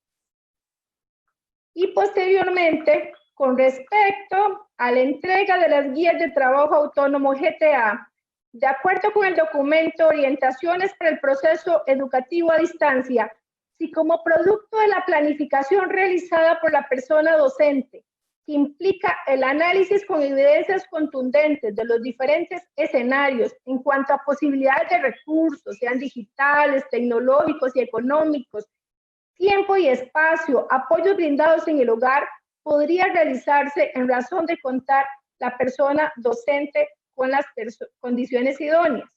Y posteriormente, con respecto a la entrega de las guías de trabajo autónomo GTA, de acuerdo con el documento Orientaciones para el proceso educativo a distancia, si como producto de la planificación realizada por la persona docente, que implica el análisis con evidencias contundentes de los diferentes escenarios en cuanto a posibilidades de recursos, sean digitales, tecnológicos y económicos, tiempo y espacio, apoyos brindados en el hogar, podría realizarse en razón de contar la persona docente con las condiciones idóneas.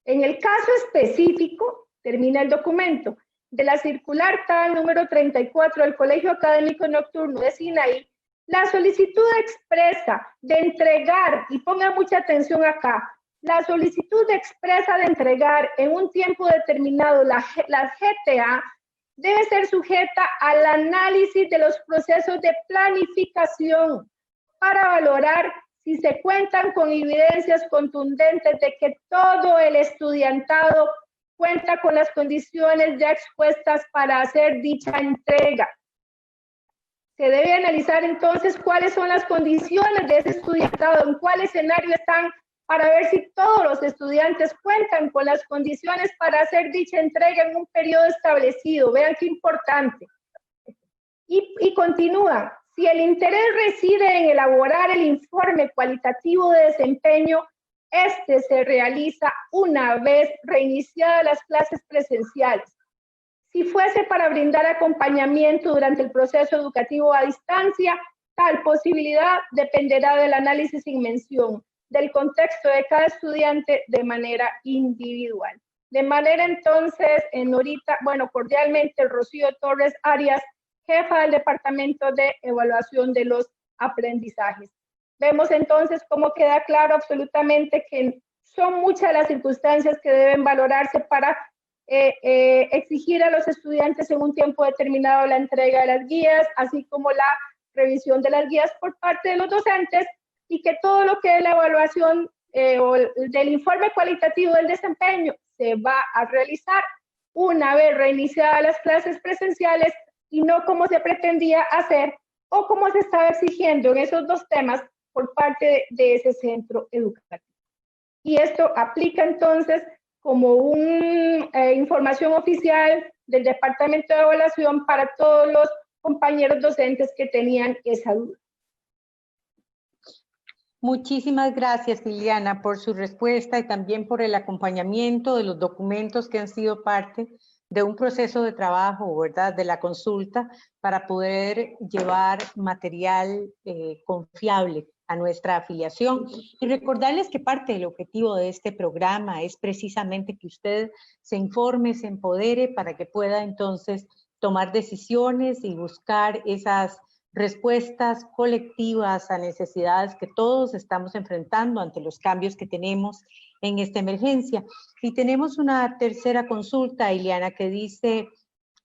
En el caso específico, termina el documento, de la circular tal número 34 del Colegio Académico Nocturno de Sinaí, la solicitud expresa de entregar, y pongan mucha atención acá, la solicitud expresa de entregar en un tiempo determinado la GTA debe ser sujeta al análisis de los procesos de planificación para valorar si se cuentan con evidencias contundentes de que todo el estudiantado cuenta con las condiciones ya expuestas para hacer dicha entrega. Se debe analizar entonces cuáles son las condiciones de ese estudiantado, en cuál escenario están, para ver si todos los estudiantes cuentan con las condiciones para hacer dicha entrega en un periodo establecido. Vean qué importante. Y continúa. Si el interés reside en elaborar el informe cualitativo de desempeño, este se realiza una vez reiniciadas las clases presenciales. Si fuese para brindar acompañamiento durante el proceso educativo a distancia, tal posibilidad dependerá del análisis sin mención, del contexto de cada estudiante de manera individual. De manera entonces, Norita, bueno, cordialmente, Rocío Torres Arias, jefa del Departamento de Evaluación de los Aprendizajes. Vemos entonces cómo queda claro absolutamente que son muchas las circunstancias que deben valorarse para exigir a los estudiantes en un tiempo determinado la entrega de las guías, así como la revisión de las guías por parte de los docentes, y que todo lo que es la evaluación o del informe cualitativo del desempeño se va a realizar una vez reiniciadas las clases presenciales y no como se pretendía hacer o como se estaba exigiendo en esos dos temas por parte de ese centro educativo. Y esto aplica entonces como una información oficial del Departamento de Evaluación para todos los compañeros docentes que tenían esa duda. Muchísimas gracias, Liliana, por su respuesta y también por el acompañamiento de los documentos que han sido parte de un proceso de trabajo, ¿verdad?, de la consulta para poder llevar material confiable a nuestra afiliación. Y recordarles que parte del objetivo de este programa es precisamente que usted se informe, se empodere para que pueda entonces tomar decisiones y buscar esas respuestas colectivas a necesidades que todos estamos enfrentando ante los cambios que tenemos en esta emergencia. Y tenemos una tercera consulta, Ileana, que dice: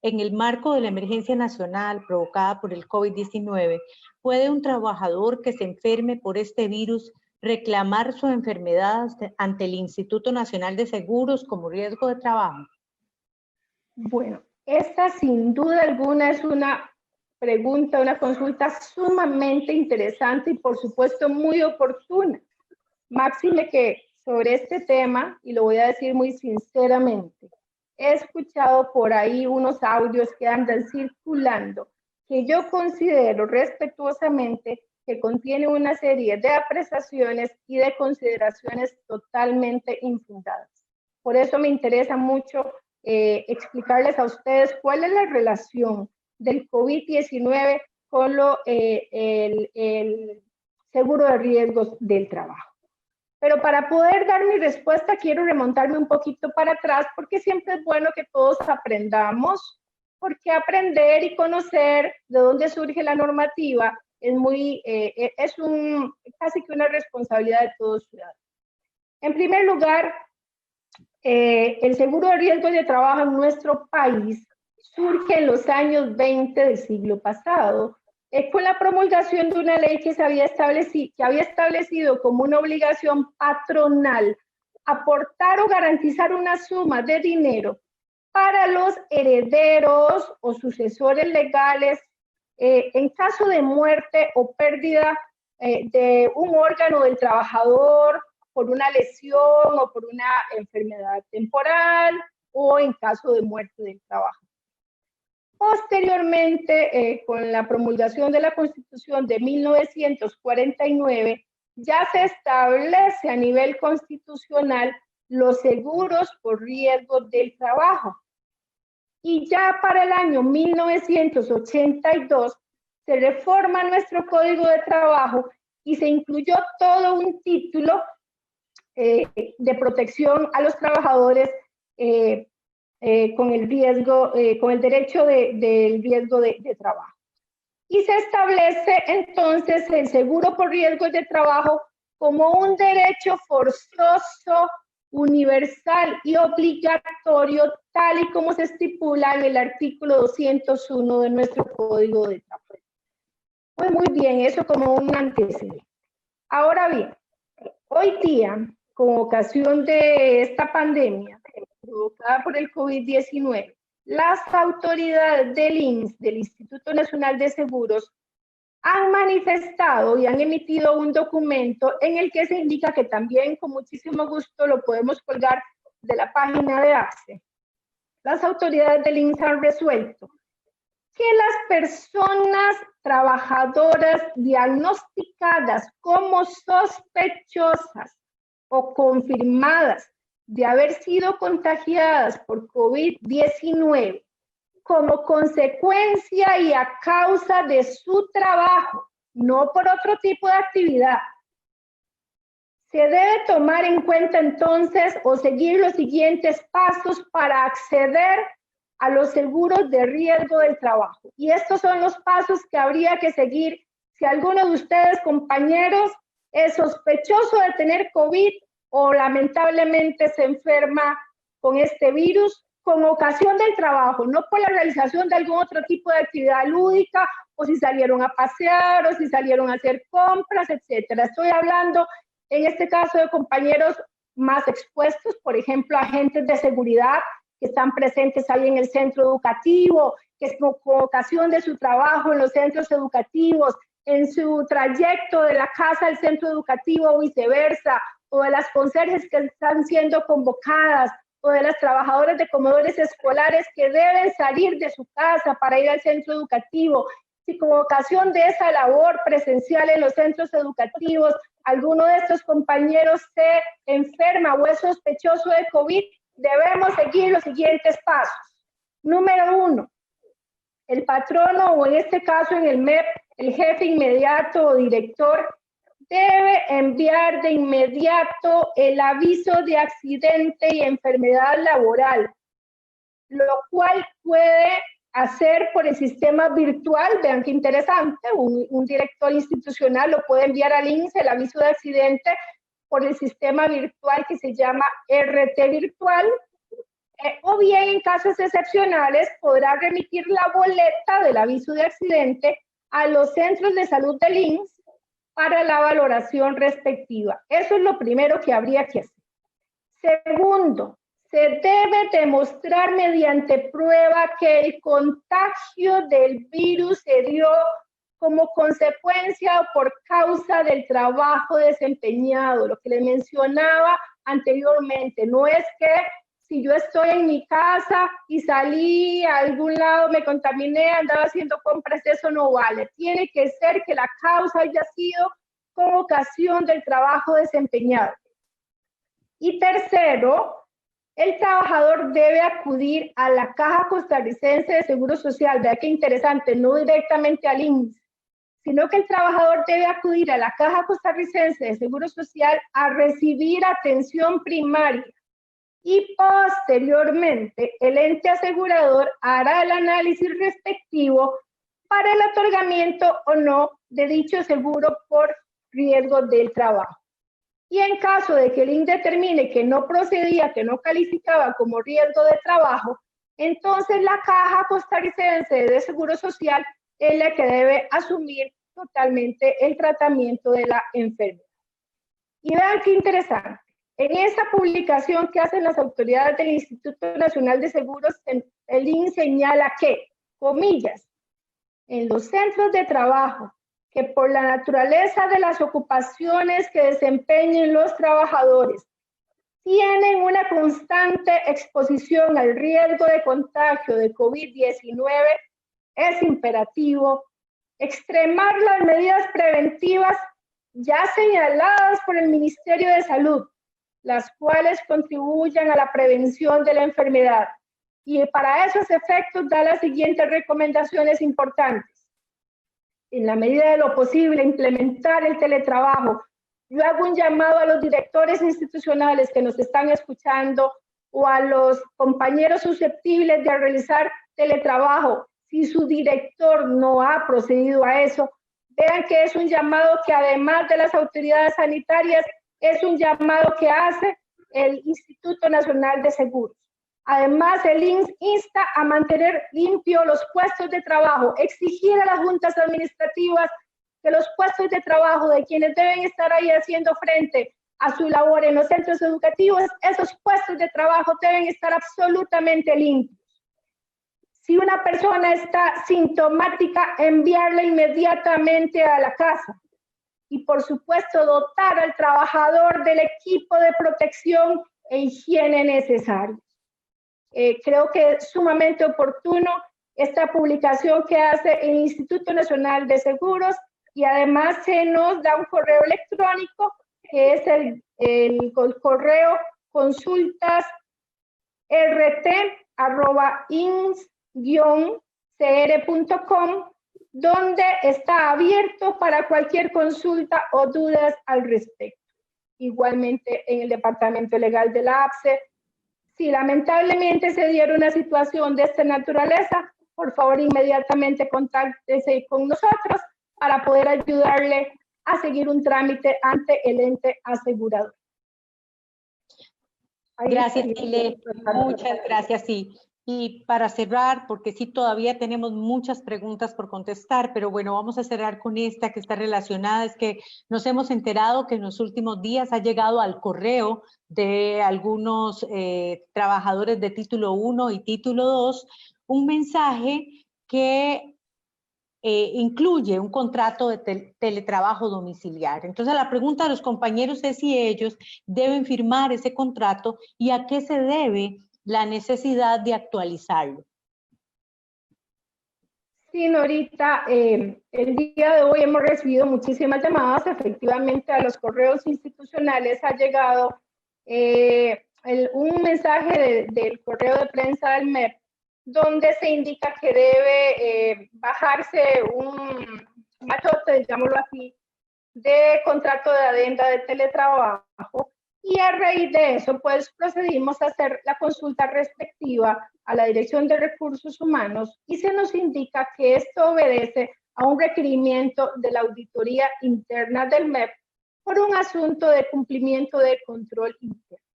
en el marco de la emergencia nacional provocada por el COVID-19, ¿puede un trabajador que se enferme por este virus reclamar su enfermedad ante el Instituto Nacional de Seguros como riesgo de trabajo? Bueno, esta sin duda alguna es una pregunta, una consulta sumamente interesante y por supuesto muy oportuna. Máxime que sobre este tema, y lo voy a decir muy sinceramente, he escuchado por ahí unos audios que andan circulando que yo considero respetuosamente que contienen una serie de apreciaciones y de consideraciones totalmente infundadas. Por eso me interesa mucho explicarles a ustedes cuál es la relación del COVID-19 con el seguro de riesgos del trabajo. Pero para poder dar mi respuesta quiero remontarme un poquito para atrás, porque siempre es bueno que todos aprendamos, porque aprender y conocer de dónde surge la normativa es casi que una responsabilidad de todos ciudadanos. En primer lugar, el seguro de riesgos de trabajo en nuestro país surge en los años 20 del siglo pasado, con la promulgación de una ley que había establecido como una obligación patronal aportar o garantizar una suma de dinero para los herederos o sucesores legales en caso de muerte o pérdida de un órgano del trabajador por una lesión o por una enfermedad temporal o en caso de muerte del trabajador. Posteriormente, con la promulgación de la Constitución de 1949, ya se establece a nivel constitucional los seguros por riesgo del trabajo. Y ya para el año 1982 se reforma nuestro Código de Trabajo y se incluyó todo un título de protección a los trabajadores con el derecho del riesgo de trabajo. Y se establece entonces el seguro por riesgos de trabajo como un derecho forzoso, universal y obligatorio, tal y como se estipula en el artículo 201 de nuestro Código de Trabajo. Pues muy bien, eso como un antecedente. Ahora bien, hoy día, con ocasión de esta pandemia provocada por el COVID-19, las autoridades del INSS, del Instituto Nacional de Seguros, han manifestado y han emitido un documento en el que se indica, que también con muchísimo gusto lo podemos colgar de la página de ACE. Las autoridades del INSS han resuelto que las personas trabajadoras diagnosticadas como sospechosas o confirmadas de haber sido contagiadas por COVID-19 como consecuencia y a causa de su trabajo, no por otro tipo de actividad. Se debe tomar en cuenta entonces o seguir los siguientes pasos para acceder a los seguros de riesgo del trabajo. Y estos son los pasos que habría que seguir si alguno de ustedes, compañeros, es sospechoso de tener COVID o lamentablemente se enferma con este virus con ocasión del trabajo, no por la realización de algún otro tipo de actividad lúdica, o si salieron a pasear, o si salieron a hacer compras, etcétera. Estoy hablando, en este caso, de compañeros más expuestos, por ejemplo, agentes de seguridad que están presentes ahí en el centro educativo, que es con ocasión de su trabajo en los centros educativos, en su trayecto de la casa al centro educativo o viceversa, o de las conserjes que están siendo convocadas, o de las trabajadoras de comedores escolares que deben salir de su casa para ir al centro educativo. Si con ocasión de esa labor presencial en los centros educativos, alguno de estos compañeros se enferma o es sospechoso de COVID, debemos seguir los siguientes pasos. Número 1, el patrono, o en este caso en el MEP, el jefe inmediato o director, debe enviar de inmediato el aviso de accidente y enfermedad laboral, lo cual puede hacer por el sistema virtual. Vean qué interesante, un director institucional lo puede enviar al INSS el aviso de accidente por el sistema virtual que se llama RT virtual, o bien en casos excepcionales podrá remitir la boleta del aviso de accidente a los centros de salud del INSS para la valoración respectiva. Eso es lo primero que habría que hacer. Segundo, se debe demostrar mediante prueba que el contagio del virus se dio como consecuencia o por causa del trabajo desempeñado, lo que le mencionaba anteriormente. No es que si yo estoy en mi casa y salí a algún lado, me contaminé, andaba haciendo compras, eso no vale. Tiene que ser que la causa haya sido con ocasión del trabajo desempeñado. Y tercero, el trabajador debe acudir a la Caja Costarricense de Seguro Social. Vea qué interesante, no directamente al INSS, sino que el trabajador debe acudir a la Caja Costarricense de Seguro Social a recibir atención primaria. Y posteriormente el ente asegurador hará el análisis respectivo para el otorgamiento o no de dicho seguro por riesgo del trabajo. Y en caso de que el INSS determine que no procedía, que no calificaba como riesgo de trabajo, entonces la Caja Costarricense de Seguro Social es la que debe asumir totalmente el tratamiento de la enfermedad. Y vean qué interesante. En esa publicación que hacen las autoridades del Instituto Nacional de Seguros, el INSS señala que, comillas, en los centros de trabajo, que por la naturaleza de las ocupaciones que desempeñen los trabajadores, tienen una constante exposición al riesgo de contagio de COVID-19, es imperativo extremar las medidas preventivas ya señaladas por el Ministerio de Salud, las cuales contribuyan a la prevención de la enfermedad. Y para esos efectos da las siguientes recomendaciones importantes. En la medida de lo posible, implementar el teletrabajo. Yo hago un llamado a los directores institucionales que nos están escuchando o a los compañeros susceptibles de realizar teletrabajo. Si su director no ha procedido a eso, vean que es un llamado que además de las autoridades sanitarias, es un llamado que hace el Instituto Nacional de Seguros. Además, el INSS insta a mantener limpios los puestos de trabajo, exigir a las juntas administrativas que los puestos de trabajo de quienes deben estar ahí haciendo frente a su labor en los centros educativos, esos puestos de trabajo deben estar absolutamente limpios. Si una persona está sintomática, enviarla inmediatamente a la casa. Y por supuesto, dotar al trabajador del equipo de protección e higiene necesarios. Creo que es sumamente oportuno esta publicación que hace el Instituto Nacional de Seguros, y además se nos da un correo electrónico que es el correo consultasrt@ins-cr.com, donde está abierto para cualquier consulta o dudas al respecto. Igualmente en el Departamento Legal de la APSE. Si lamentablemente se diera una situación de esta naturaleza, por favor inmediatamente contáctese con nosotros para poder ayudarle a seguir un trámite ante el ente asegurador. Ahí Gracias, estaría. Ile. Muchas gracias, sí. Y para cerrar, porque sí todavía tenemos muchas preguntas por contestar, pero bueno, vamos a cerrar con esta que está relacionada, es que nos hemos enterado que en los últimos días ha llegado al correo de algunos trabajadores de título 1 y título 2 un mensaje que incluye un contrato de teletrabajo domiciliar. Entonces la pregunta a los compañeros es si ellos deben firmar ese contrato y a qué se debe la necesidad de actualizarlo. Sí, Norita, el día de hoy hemos recibido muchísimas llamadas. Efectivamente, a los correos institucionales ha llegado un mensaje del correo de prensa del MEP, donde se indica que debe bajarse un machote, digámoslo así, de contrato de adenda de teletrabajo. Y a raíz de eso, pues procedimos a hacer la consulta respectiva a la Dirección de Recursos Humanos y se nos indica que esto obedece a un requerimiento de la auditoría interna del MEP por un asunto de cumplimiento de control interno.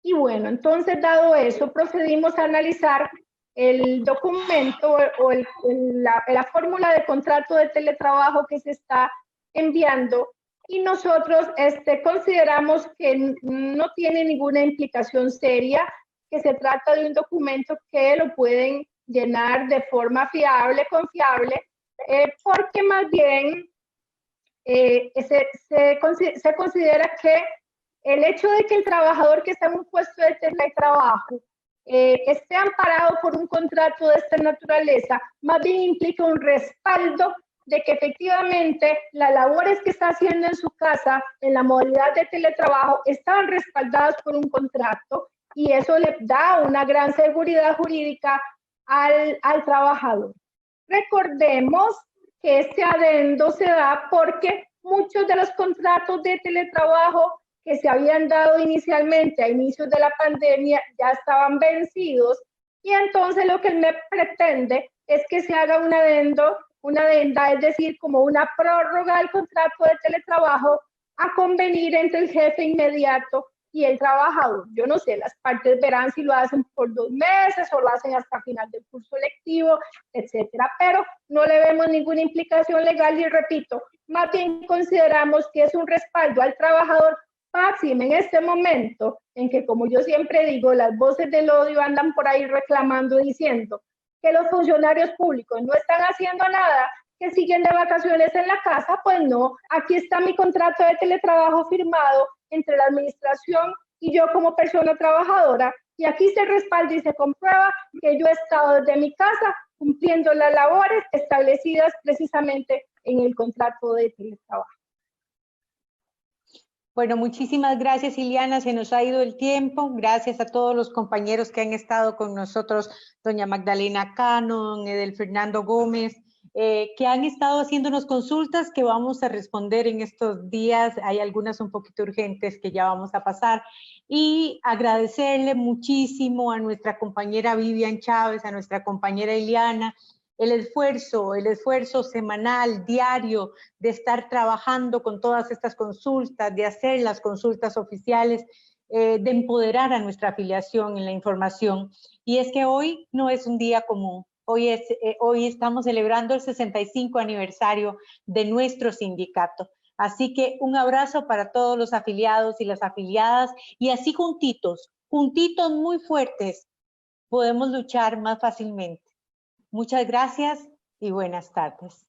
Y bueno, entonces dado eso, procedimos a analizar el documento o la fórmula de contrato de teletrabajo que se está enviando y nosotros consideramos que no tiene ninguna implicación seria, que se trata de un documento que lo pueden llenar de forma fiable, confiable, porque más bien se considera que el hecho de que el trabajador que está en un puesto de teletrabajo esté amparado por un contrato de esta naturaleza, más bien implica un respaldo de que efectivamente las labores que está haciendo en su casa en la modalidad de teletrabajo están respaldadas por un contrato y eso le da una gran seguridad jurídica al trabajador. Recordemos que este adendo se da porque muchos de los contratos de teletrabajo que se habían dado inicialmente a inicios de la pandemia ya estaban vencidos y entonces lo que el MEP pretende es que se haga una adenda, es decir, como una prórroga del contrato de teletrabajo a convenir entre el jefe inmediato y el trabajador. Yo no sé, las partes verán si lo hacen por 2 meses o lo hacen hasta final del curso lectivo, etcétera, pero no le vemos ninguna implicación legal y repito, más bien consideramos que es un respaldo al trabajador máximo en este momento en que, como yo siempre digo, las voces del odio andan por ahí reclamando, diciendo que los funcionarios públicos no están haciendo nada, que siguen de vacaciones en la casa. Pues no, aquí está mi contrato de teletrabajo firmado entre la administración y yo como persona trabajadora, y aquí se respalda y se comprueba que yo he estado desde mi casa cumpliendo las labores establecidas precisamente en el contrato de teletrabajo. Bueno, muchísimas gracias, Iliana. Se nos ha ido el tiempo. Gracias a todos los compañeros que han estado con nosotros, doña Magdalena Cano, don Edel Fernando Gómez, que han estado haciéndonos consultas que vamos a responder en estos días. Hay algunas un poquito urgentes que ya vamos a pasar. Y agradecerle muchísimo a nuestra compañera Vivian Chávez, a nuestra compañera Iliana, el esfuerzo semanal, diario, de estar trabajando con todas estas consultas, de hacer las consultas oficiales, de empoderar a nuestra afiliación en la información. Y es que hoy no es un día común. Hoy estamos celebrando el 65 aniversario de nuestro sindicato. Así que un abrazo para todos los afiliados y las afiliadas, y así juntitos muy fuertes, podemos luchar más fácilmente. Muchas gracias y buenas tardes.